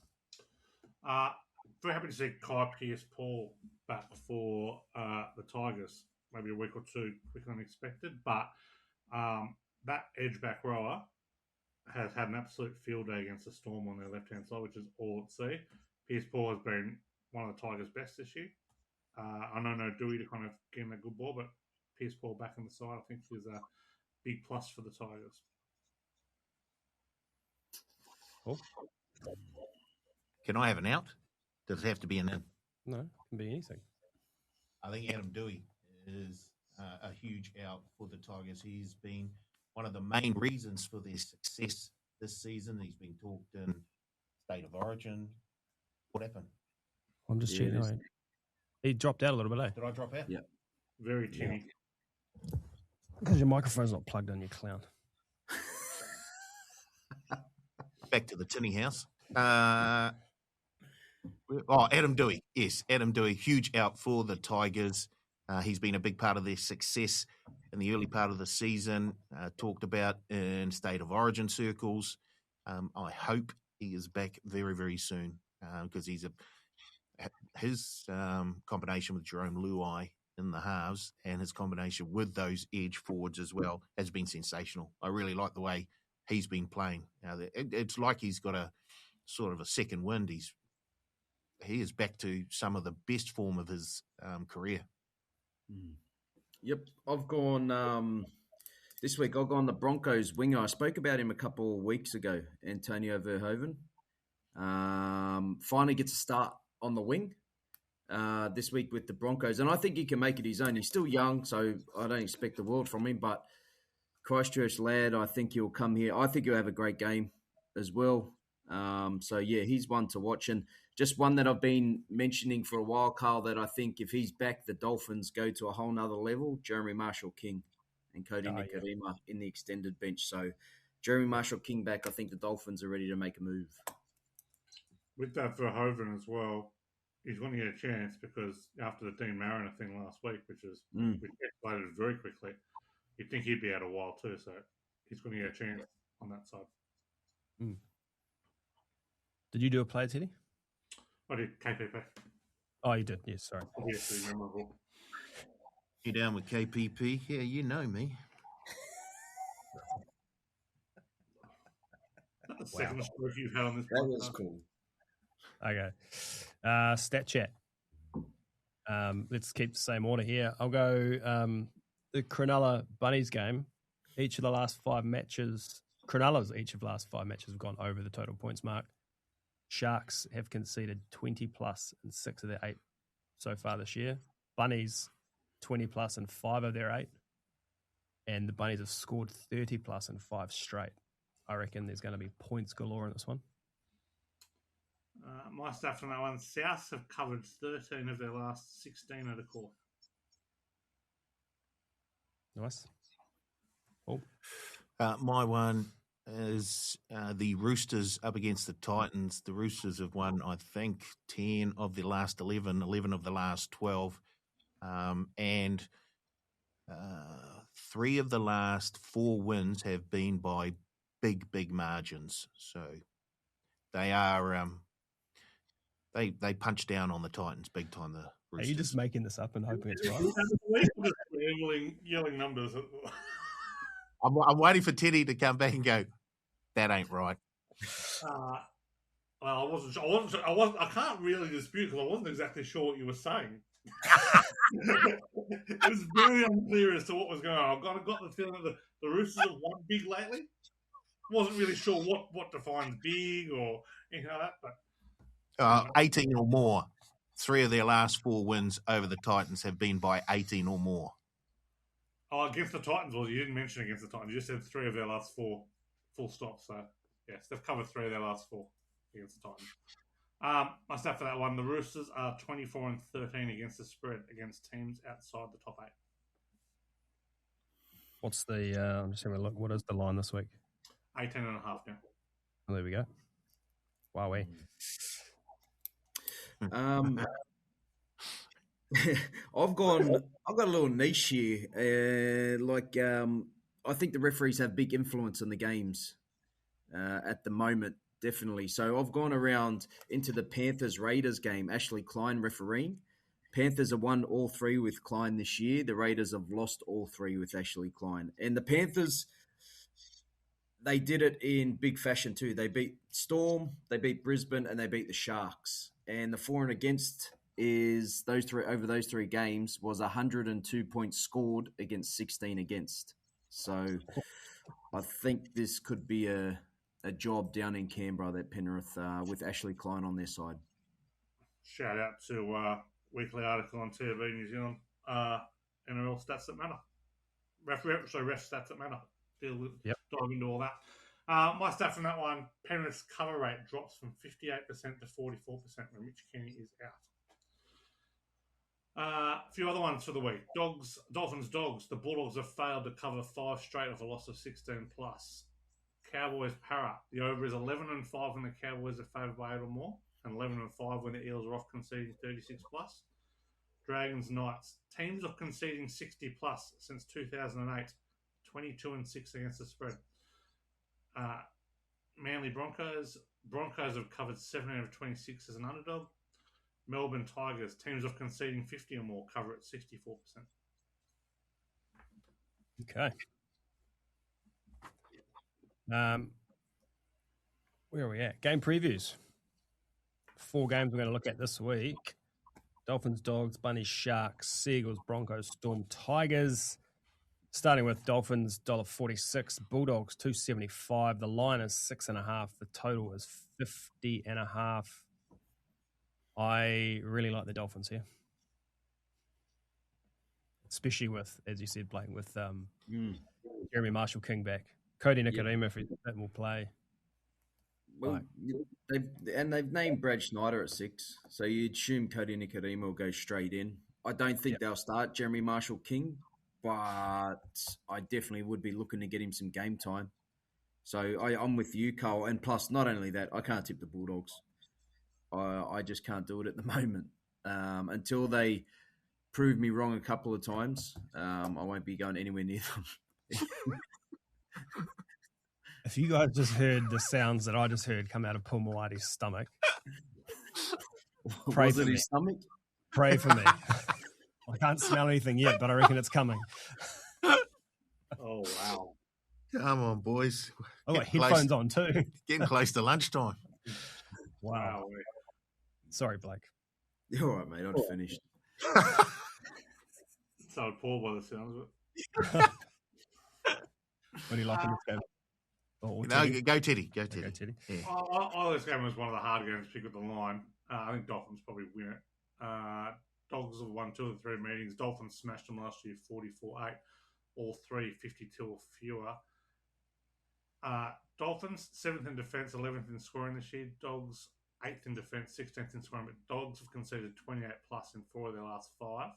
Very happy to see Kai Pearce-Paul back for the Tigers. Maybe a week or two quicker than expected, but that edge back rower has had an absolute field day against the Storm on their left-hand side, which is all at sea. Pearce-Paul has been one of the Tigers' best this year. I know no Dewey to kind of get him a good ball, but Pearce-Paul back on the side, I think, is a big plus for the Tigers. Cool. Can I have an out? Does it have to be an in? No, it can be anything. I think Adam Dewey is a huge out for the Tigers. He's been one of the main reasons for their success this season. He's been talked in State of Origin. What happened? I'm just checking. He dropped out a little bit, eh? Did I drop out? Yeah. Very tinny. Because your microphone's not plugged in, you clown. Back to the tinny house. Adam Dewey. Yes, Adam Dewey, huge out for the Tigers. He's been a big part of their success in the early part of the season, talked about in State of Origin circles. I hope he is back very, very soon because his combination with Jerome Luai in the halves and his combination with those edge forwards as well has been sensational. I really like the way he's been playing. It's like he's got a sort of a second wind. He is back to some of the best form of his career. Yep, I've gone this week. I've gone the Broncos winger. I spoke about him a couple of weeks ago, Antonio Verhoeven. Finally gets a start on the wing this week with the Broncos, and I think he can make it his own. He's still young, so I don't expect the world from him, but Christchurch lad, I think he'll come here. I think he'll have a great game as well. He's one to watch, and just one that I've been mentioning for a while, Carl, that I think if he's back, the Dolphins go to a whole nother level. Jeremy Marshall-King and Cody Nikorima in the extended bench. So Jeremy Marshall-King back, I think the Dolphins are ready to make a move. With that Verhoeven as well, he's going to get a chance because after the Dean Mariner thing last week, which escalated very quickly, you'd think he'd be out a while too. So he's going to get a chance on that side. Mm. Did you do a play, Teddy? I did KPP. Oh, you did. Yes, sorry. Obviously memorable. You down with KPP? Yeah, you know me. The second stroke you've had on this That podcast. was cool. Okay. Stat chat. Let's keep the same order here. I'll go the Cronulla Bunnies game. each of the last 5 matches, Cronulla's each of the last 5 matches have gone over the total points mark. Sharks have conceded 20 plus in 6 of their 8 so far this year. Bunnies 20 plus in 5 of their 8. And the Bunnies have scored 30 plus in 5 straight. I reckon there's going to be points galore in this one. My stuff on that one, Souths have covered 13 of their last 16 at a core. Nice. Oh. My one is the Roosters up against the Titans. The Roosters have won, I think, 10 of the last 11 of the last 12. And 3 of the last 4 wins have been by big margins. So they are they punch down on the Titans big time. The Roosters. Are you just making this up and hoping it's right? Yelling numbers. I'm waiting for Teddy to come back and go, that ain't right. Well, I wasn't sure. I can't really dispute because I wasn't exactly sure what you were saying. It was very unclear as to what was going on. I got the feeling that the Roosters have won big lately. Wasn't really sure what defines big or anything like that. But 18 or more. 3 of their last 4 wins over the Titans have been by 18 or more. Oh, against the Titans, well, you didn't mention against the Titans. You just said 3 of their last 4, full stop. So, yes, they've covered 3 of their last 4 against the Titans. My stat for that one, the Roosters are 24 and 13 against the spread against teams outside the top 8. What's the, I'm just having a look, what is the line this week? 18.5 now. Oh, there we go. Wowee. I've got a little niche here. I think the referees have big influence on the games at the moment, definitely. So I've gone around into the Panthers-Raiders game, Ashley Klein refereeing. Panthers have won all 3 with Klein this year. The Raiders have lost all 3 with Ashley Klein. And the Panthers, they did it in big fashion too. They beat Storm, they beat Brisbane, and they beat the Sharks. And the for and against is those 3 over those 3 games was 102 points scored against 16 against. So I think this could be a job down in Canberra, that Penrith, with Ashley Klein on their side. Shout out to weekly article on TV New Zealand, NRL stats that matter. Ref stats that matter. Dive into all that. My stat from that one, Penrith's cover rate drops from 58% to 44% when Mitch Kenny is out. A few other ones for the week. Dolphins. The Bulldogs have failed to cover 5 straight off a loss of 16 plus. Cowboys Para. The over is 11-5 when the Cowboys are favoured by 8 or more, and 11-5 when the Eels are off conceding 36 plus. Dragons Knights. Teams are conceding 60 plus since 2008. 22-6 against the spread. Manly Broncos. Broncos have covered 7 out of 26 as an underdog. Melbourne Tigers. Teams of conceding 50 or more cover at 64%. Okay. Where are we at? Game previews. 4 games we're going to look at this week. Dolphins, Dogs, Bunnies, Sharks, Seagulls, Broncos, Storm, Tigers. Starting with Dolphins, $1.46. Bulldogs, $2.75. The line is 6.5. The total is 50.5. I really like the Dolphins here. Especially with, as you said, Blake, with Jeremy Marshall-King back. Cody Nikodima, if he will play. Well, they've named Brad Schneider at 6, so you'd assume Cody Nikodima will go straight in. I don't think they'll start Jeremy Marshall-King, but I definitely would be looking to get him some game time. So I'm with you, Carl. And plus, not only that, I can't tip the Bulldogs. I just can't do it at the moment. Until they prove me wrong a couple of times, I won't be going anywhere near them. If you guys just heard the sounds that I just heard come out of Paul Moati's stomach, pray for me. His stomach? Pray for me. I can't smell anything yet, but I reckon it's coming. Oh, wow. Come on, boys. I've got headphones on too. Getting close to lunchtime. Wow. Sorry, Blake. You're all right, mate. I'm finished. So Paul by the sounds of it. What do you like in this game? No, go Teddy. Go Teddy. Go Teddy. Yeah. This game was one of the hard games to pick with the line. I think Dolphins probably win it. Dogs have won 2 of the 3 meetings. Dolphins smashed them last year 44-8. All 3 52 or fewer. Dolphins 7th in defence, 11th in scoring this year. Dogs 8th in defence, 16th in scoring. But Dogs have conceded 28 plus in 4 of their last 5.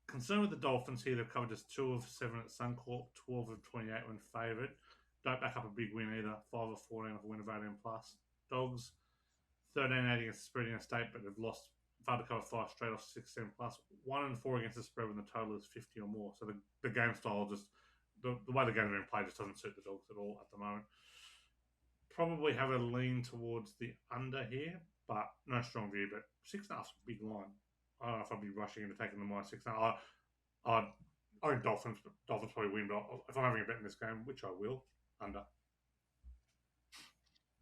Concerned with the Dolphins here, they've covered just 2 of 7 at Suncorp, 12 of 28 when favoured. Don't back up a big win either, 5 of 14 of a win of 18 plus. Dogs 13-8 against the spread in a state, but they've lost far to cover 5 straight off 16 plus. 1 and 4 against the spread when the total is 50 or more. So the game style just the way the game's been played just doesn't suit the Dogs at all at the moment. Probably have a lean towards the under here, but no strong view. But 6.5 is a big line. I don't know if I'd be rushing into taking the -6. I think Dolphins probably win, but if I'm having a bet in this game, which I will, under.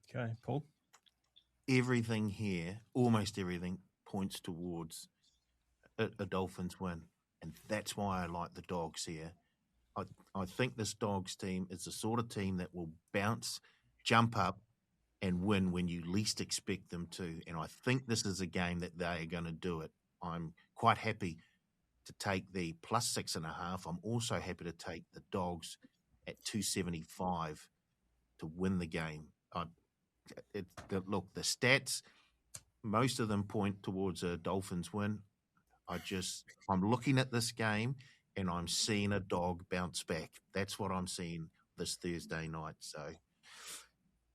Okay, Paul? Everything here, almost everything, points towards a Dolphins win. And that's why I like the Dogs here. I think this Dogs team is the sort of team that will bounce, jump up, and win when you least expect them to. And I think this is a game that they are going to do it. I'm quite happy to take the +6.5. I'm also happy to take the Dogs at 275 to win the game. Look, the stats, most of them point towards a Dolphins win. I'm looking at this game and I'm seeing a Dog bounce back. That's what I'm seeing this Thursday night. So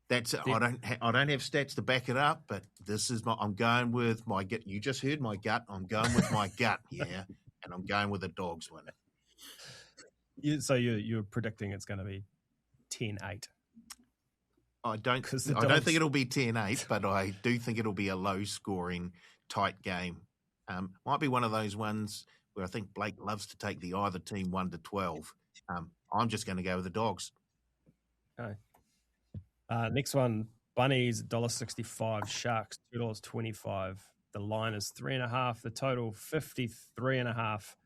that's I don't have stats to back it up, but this is I'm going with my gut. You just heard my gut. I'm going with my gut, yeah, and I'm going with the Dogs win. So you're predicting it's going to be 10-8. I don't think it'll be 10-8, but I do think it'll be a low-scoring, tight game. Might be one of those ones where I think Blake loves to take the either team 1-12. I'm just going to go with the Dogs. Okay. Next one, Bunnies $1.65, Sharks $2.25. The line is 3.5. The total 53.5.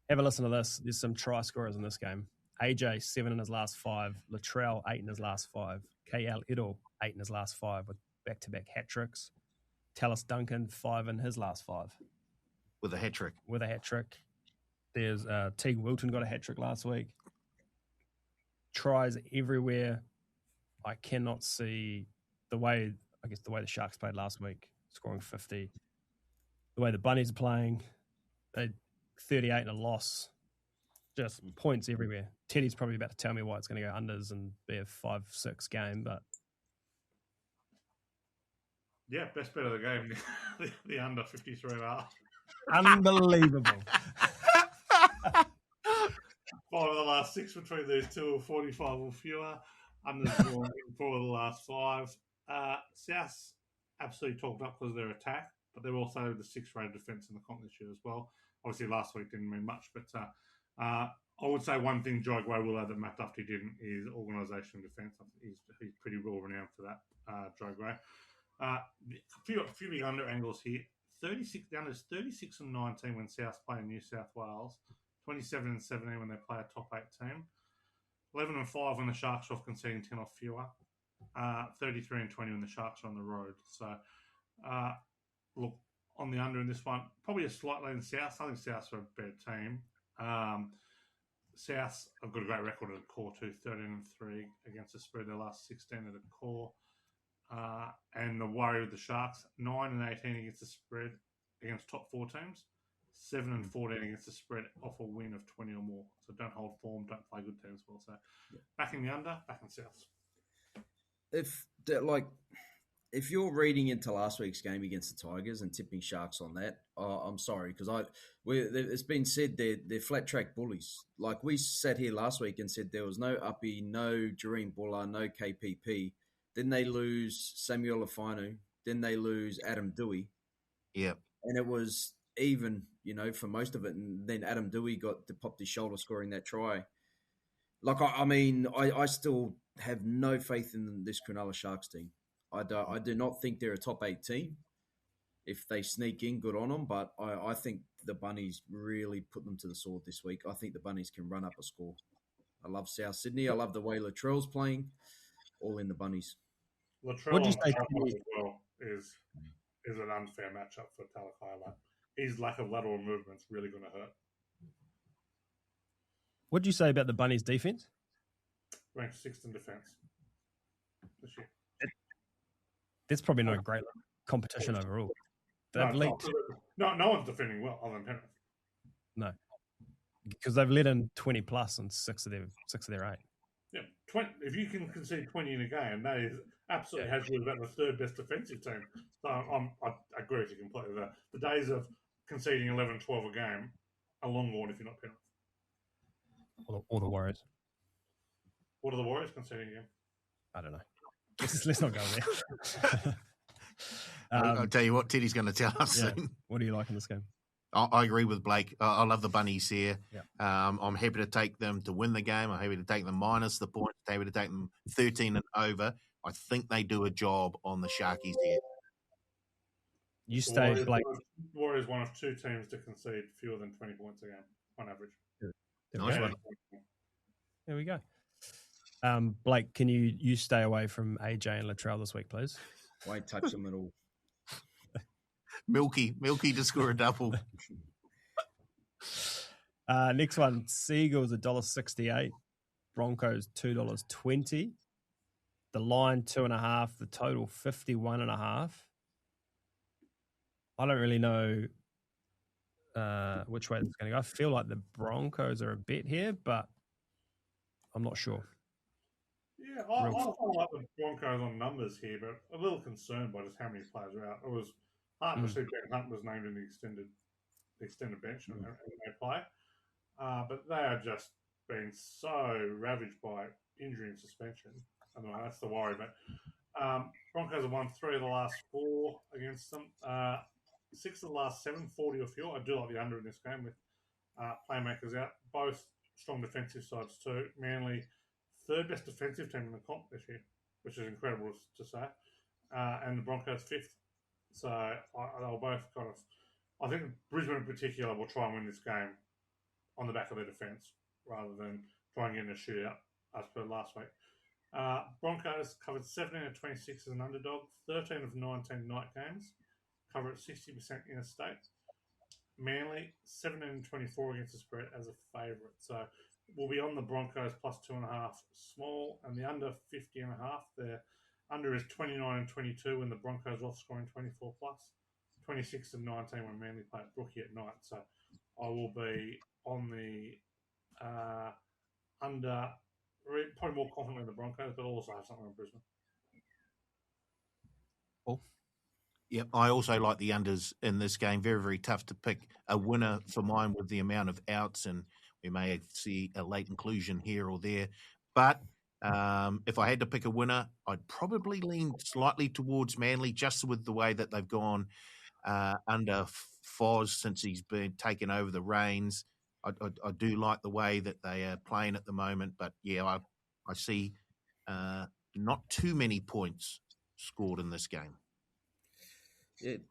Have a listen to this. There's some try scorers in this game. AJ 7 in his last 5. Latrell 8 in his last 5. KL Idol 8 in his last 5 with back-to-back hat tricks. Tallis Duncan 5 in his last 5 with a hat trick. There's Teague Wilton got a hat trick last week. Tries everywhere. I cannot see the way the Sharks played last week, scoring 50. The way the Bunnies are playing, they 38 and a loss. Just points everywhere. Teddy's probably about to tell me why it's going to go unders and be a 5-6 game, but yeah, best bet of the game, the under 53.5. Unbelievable. 5 of the last 6 between these two are 45 or fewer. Unders 4 of the last 5. South absolutely talked up because of their attack, but they're also the 6th rated defence in the comp this year as well. Obviously, last week didn't mean much, but I would say one thing Joy Gray will add that Matt Duffy didn't is organisation and defence. He's pretty well renowned for that, Joy Gray. A few big under angles here. 36 down to 36 and 19 when South play in New South Wales. 27 and 17 when they play a top 8 team. 11 and 5 when the Sharks are off conceding 10 or fewer. 33 and 20 when the Sharks are on the road. So, look, on the under in this one, probably a slight lean South. I think South's are a better team. South have got a great record at the core too, 13 and 3 against the spread. Their last 16 at the core. And the worry with the Sharks, 9 and 18 against the spread against top 4 teams. 7 and 14 against the spread off a win of 20 or more. So don't hold form, don't play good teams well. So back in the under, back in South. If you're reading into last week's game against the Tigers and tipping Sharks on that, I'm sorry, because it's been said they're flat track bullies. Like we sat here last week and said there was no Uppy, no Jareen Buller, no KPP. Then they lose Samuel Afinu. Then they lose Adam Dewey. Yep. And it was even, for most of it. And then Adam Dewey got to pop his shoulder scoring that try. Like, I still have no faith in this Cronulla Sharks team. I do not think they're a top 8 team. If they sneak in, good on them. But I think the Bunnies really put them to the sword this week. I think the Bunnies can run up a score. I love South Sydney. I love the way Latrell's playing. All in the bunnies. Latrell What'd you on say, Talakai Timmy? as well is an unfair matchup for Talakai. Like, his lack of lateral movement's really going to hurt. What'd you say about the Bunnies' defense? Ranked 6th in defense this year. That's probably not a great competition overall. No, They've it's leaked. no one's defending well other than Penrith. No, because they've let in 20 plus on six of their 8. Yeah, 20. If you can concede 20 in a game, that is absolutely has you about the third best defensive team. So I agree with you completely. The days of conceding 11, 12 a game are long gone if you're not Penrith. Or the Warriors. What are the Warriors conceding again? I don't know. Let's not go there. I'll tell you what, Teddy's going to tell us soon. What do you like in this game? I agree with Blake. I love the Bunnies here. Yeah. I'm happy to take them to win the game. I'm happy to take them minus the points. Happy to take them 13 and over. I think they do a job on the Sharkies here. You stay, Blake. Warriors one of 2 teams to concede fewer than 20 points a game on average. Nice one. There we go. Blake, can you stay away from AJ and Latrell this week, please? Won't touch them at all. Milky to score a double. Next one, Seagulls $1.68, Broncos $2.20. The line 2.5, the total 51.5. I don't really know which way it's going to go. I feel like the Broncos are a bet here, but I'm not sure. Yeah, I like the Broncos on numbers here, but a little concerned by just how many players are out. It was hard to see Ben Hunt was named in the extended bench and they play. But they are just been so ravaged by injury and suspension. I don't know, that's the worry. But Broncos have won 3 of the last 4 against them. 6 of the last 7, 40 or fewer. I do like the under in this game with playmakers out. Both strong defensive sides too. Manly, 3rd best defensive team in the comp this year, which is incredible to say. And the Broncos 5th. So they'll both kind of. I think Brisbane in particular will try and win this game on the back of their defence rather than try and get in a shootout as per last week. Broncos covered 17 of 26 as an underdog, 13 of 19 night games, cover at 60% interstate. Manly, 17 and 24 against the spread as a favourite. So we'll be on the Broncos plus 2.5 small and the under 50.5. Their under is 29 and 22 when the Broncos are off scoring 24 plus, 26 and 19 when Manly play at Brookie at night. So I will be on the under, probably more confident in the Broncos, but also have something on Brisbane. Cool. Yep, I also like the unders in this game. Very, very tough to pick a winner for mine with the amount of outs, and we may see a late inclusion here or there. But if I had to pick a winner, I'd probably lean slightly towards Manly just with the way that they've gone under Foz since he's been taken over the reins. I do like the way that they are playing at the moment, but yeah, I see not too many points scored in this game. It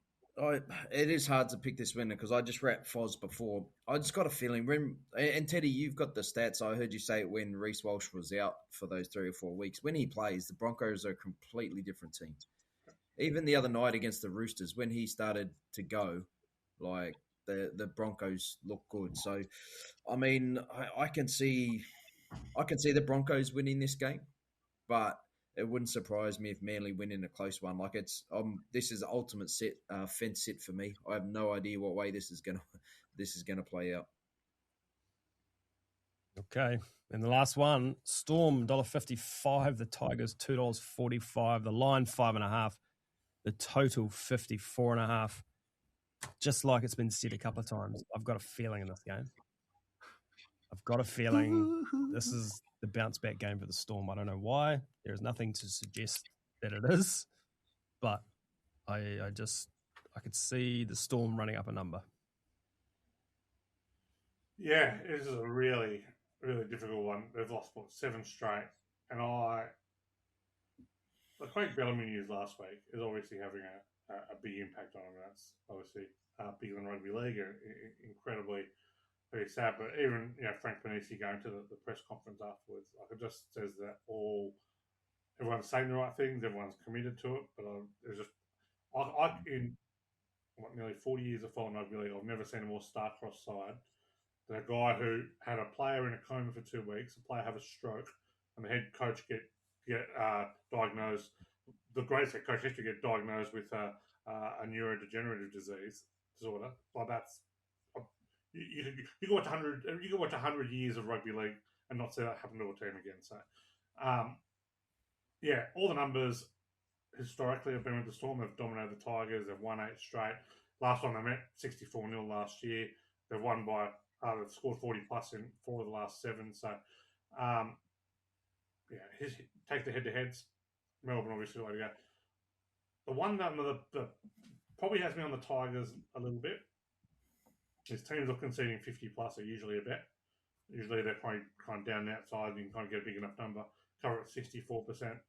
is hard to pick this winner because I just wrapped Foz before. I just got a feeling and Teddy, you've got the stats. I heard you say it when Reece Walsh was out for those 3 or 4 weeks. When he plays, the Broncos are a completely different team. Even the other night against the Roosters, when he started to go, like the Broncos look good. So, I mean, I can see the Broncos winning this game, but it wouldn't surprise me if Manly win in a close one. Like it's this is the ultimate fence sit for me. I have no idea what way this is gonna play out. Okay, and the last one, Storm $1.55, the Tigers $2.45, the line 5.5, the total 54.5. Just like it's been said a couple of times, I've got a feeling in this game. I've got a feeling this is the bounce back game for the Storm. I don't know why. There is nothing to suggest that it is, but I could see the Storm running up a number. Yeah, this is a really, really difficult one. They've lost 7 straight, and the Craig Bellamy news last week is obviously having a big impact on them. That's obviously bigger than rugby league, incredibly very sad. But even Frank Benisi going to the press conference afterwards, like, it just says that everyone's saying the right things, everyone's committed to it. But there's just in nearly 40 years of following rugby league, I've never seen a more star-crossed side than a guy who had a player in a coma for 2 weeks, a player have a stroke, and the head coach get diagnosed. The greatest head coach history get diagnosed with a neurodegenerative disorder. Like that's you can watch 100 years of rugby league and not see that happen to a team again. So, all the numbers historically have been with the Storm. They've dominated the Tigers. They've won 8 straight. Last time they met, 64-0 last year. They've won by they've scored 40 plus in 4 of the last 7. So, take the head-to-heads. Melbourne obviously way to go. The one number that probably has me on the Tigers a little bit is teams are conceding 50 plus are usually a bet. Usually they're probably kind of down the outside and you can kind of get a big enough number. Cover at 64%.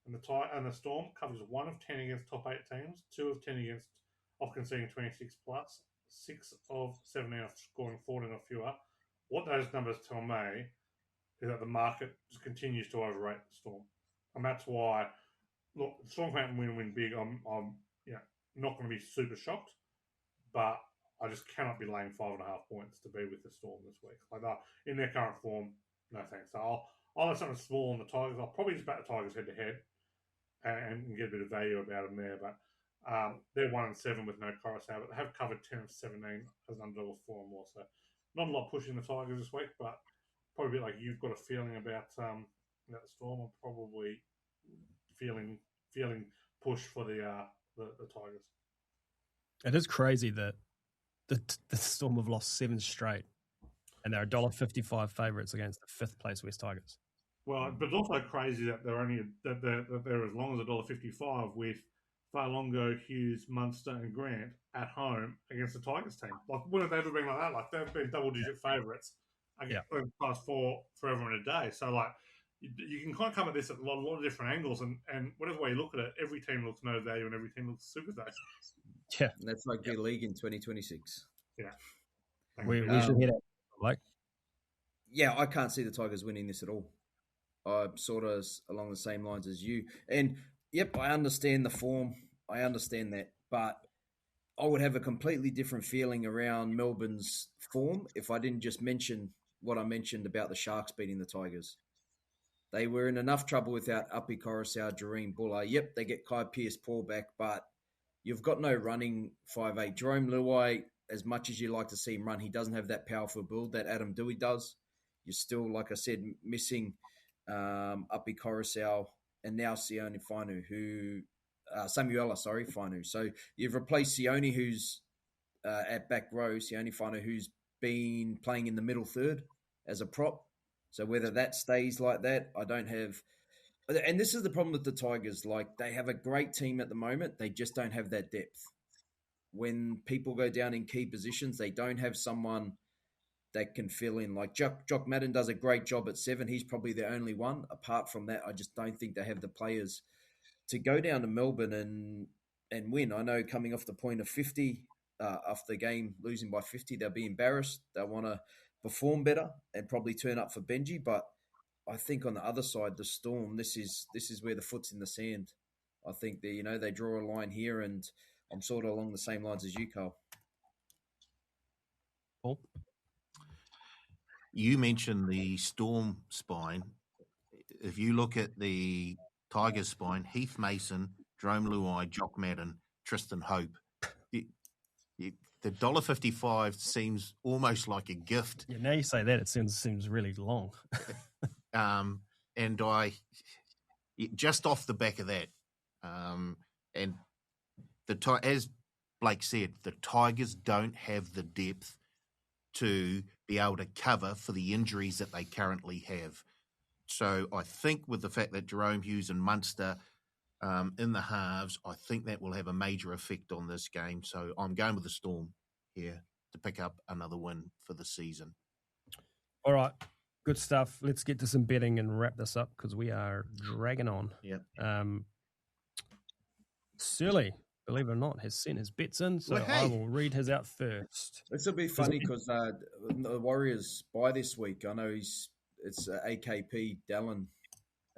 And the Storm covers 1 of 10 against top 8 teams, 2 of 10 against off conceding 26 plus, 6 of 17 off scoring 14 or fewer. What those numbers tell me is that the market just continues to overrate the Storm. And that's why, look, the Storm can't win big. I'm not going to be super shocked, but I just cannot be laying 5.5 points to be with the Storm this week. Like that, in their current form, no thanks. So I'll have something small on the Tigers. I'll probably just back the Tigers head to head and get a bit of value about them there. But they're 1-7 with no Coruscant, but they have covered 10 of 17 as an underdog of 4 or more. So not a lot pushing the Tigers this week, but probably a bit like you've got a feeling about the Storm. I'm probably feeling push for the Tigers. It is crazy that the Storm have lost 7 straight, and they're $1.55 favourites against the 5th place West Tigers. Well, but it's also crazy that they're as long as $1.55 with Farlongo, Hughes, Munster, and Grant at home against the Tigers team. Like, when have they ever been like that? Like, they've been double-digit favourites against class 4 forever and a day. So, like, you can kind of come at this at a lot of different angles, and whatever way you look at it, every team looks no value and every team looks super value. Yeah, and that's like the league in 2026. Yeah, we should hit it. Like, yeah, I can't see the Tigers winning this at all. I'm sort of along the same lines as you. And, yep, I understand the form. I understand that. But I would have a completely different feeling around Melbourne's form if I didn't just mention what I mentioned about the Sharks beating the Tigers. They were in enough trouble without Uppy Coruscant, Jareen Buller. Yep, they get Kai Pearce-Paul back, but you've got no running 5'8". Jerome Luai, as much as you like to see him run, he doesn't have that powerful build that Adam Dewey does. You're still, like I said, missing Uppy Coruscant and now Sione Fainu, Fainu. So you've replaced Sione, who's at back row, Sione Fainu, who's been playing in the middle third as a prop. So whether that stays like that, I don't have. And this is the problem with the Tigers. Like, they have a great team at the moment. They just don't have that depth. When people go down in key positions, they don't have someone that can fill in. Like Jock Madden does a great job at 7. He's probably the only one. Apart from that, I just don't think they have the players to go down to Melbourne and win. I know coming off the point of 50, after the game losing by 50, they'll be embarrassed. They want to perform better and probably turn up for Benji. But I think on the other side, the Storm, this is where the foot's in the sand. I think they draw a line here, and I'm sort of along the same lines as you, Carl. Paul? You mentioned the Storm spine. If you look at the Tigers spine, Heath Mason, Jerome Luai, Jock Madden, Tristan Hope. The $1.55 seems almost like a gift. Yeah, now you say that, it seems really long. And just off the back of that, and as Blake said, the Tigers don't have the depth to be able to cover for the injuries that they currently have. So I think with the fact that Jerome Hughes and Munster in the halves, I think that will have a major effect on this game. So I'm going with the Storm here to pick up another win for the season. All right. Good stuff. Let's get to some betting and wrap this up because we are dragging on. Yep. Surly, believe it or not, has sent his bets in, so Well, I hey. will read his out first. This will be funny because the Warriors bye this week. I know it's AKP Dallin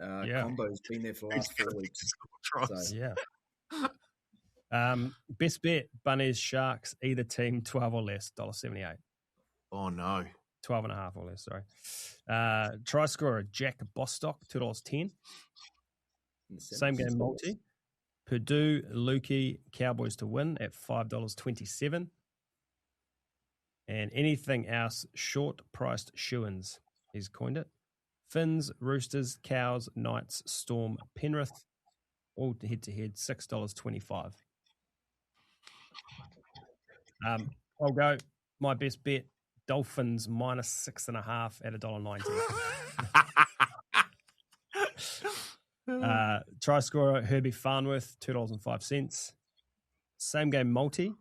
combo's been there for the last 4 weeks. So. Yeah. Best bet, Bunnies, Sharks, either team, 12 or less, $1.78. Oh, no. 12.5 or less, sorry. Try scorer, Jack Bostock, $2.10. Same game multi. Purdue, Lukey, Cowboys to win at $5.27. And anything else, short-priced shoe-ins, he's coined it. Finns, Roosters, Cows, Knights, Storm, Penrith, all head-to-head, $6.25. I'll go. My best bet, Dolphins -6.5 at $1.90. Try scorer, Herbie Farnworth, $2.05. Same game multi.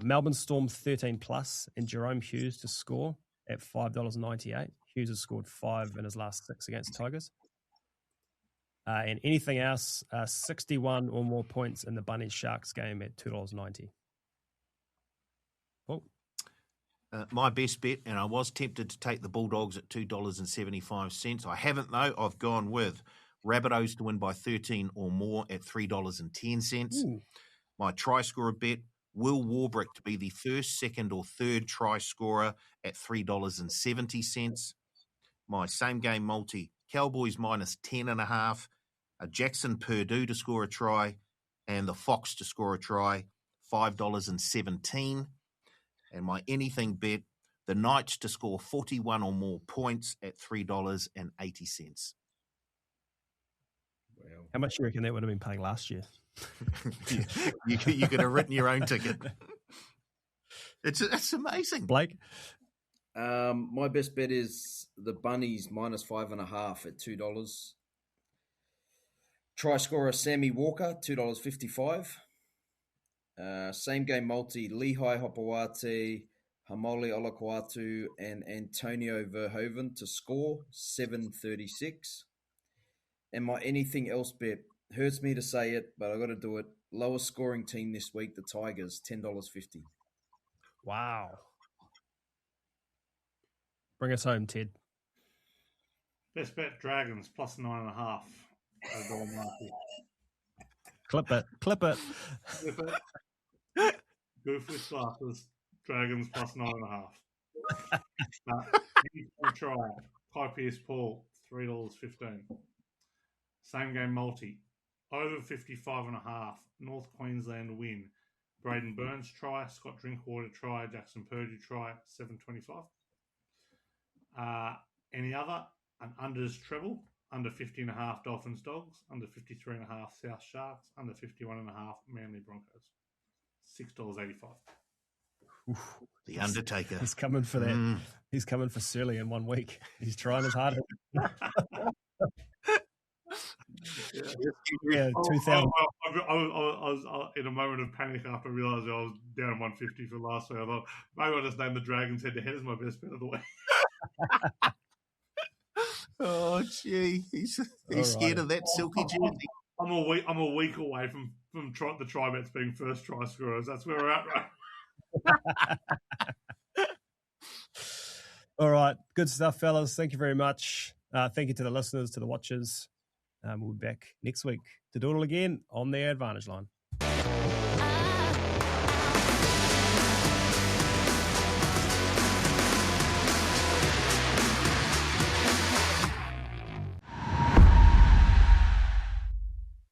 Melbourne Storm 13+, and Jerome Hughes to score at $5.98. Hughes has scored 5 in his last 6 against Tigers. And anything else, 61 or more points in the Bunnies Sharks game at $2.90. Paul? My best bet, and I was tempted to take the Bulldogs at $2.75. I haven't, though. I've gone with Rabbitohs to win by 13 or more at $3.10. Ooh. My try scorer bet, Will Warbrick to be the first, second, or third try scorer at $3.70. My same game multi, Cowboys -10.5, Jackson Purdue to score a try, and the Fox to score a try, $5.17. And my anything bet, the Knights to score 41 or more points at $3.80. Wow. How much do you reckon that would have been paying last year? you could have written your own ticket. It's amazing. Blake? My best bet is the Bunnies -5.5 at $2. Try scorer Sammy Walker, $2.55. Same game multi, Lehigh Hopawate, Hamole Olakwatu, and Antonio Verhoeven to score, $7.36. And my anything else bet, hurts me to say it, but I got to do it. Lowest scoring team this week, the Tigers, $10.50. Wow. Bring us home, Ted. Best bet, Dragons, +9.5. Clip it. Goof with glasses, Dragons +9.5. Try, Kai Pierce Paul, $3.15. Same game multi, over 55.5, North Queensland win. Braden Burns try, Scott Drinkwater try, Jackson Purdue try, $7.25. Any other? An unders treble, under 50.5 Dolphins Dogs, under 53.5 South Sharks, under 51.5 Manly Broncos, $6.85. Oof, the Undertaker. He's coming for that. He's coming for Surly in 1 week. He's trying his hardest. Yeah, 2000. I was in a moment of panic after I realised I was down 150 for last week. I thought maybe I'll just name the Dragons head-to-head as my best bet of the week. Oh, gee, he's scared of that silky jersey. I'm a week away from the try bets being first try scorers. That's where we're at, right? All right, good stuff, fellas. Thank you very much. Thank you to the listeners, to the watchers. We'll be back next week to do it all again on the Advantage Line.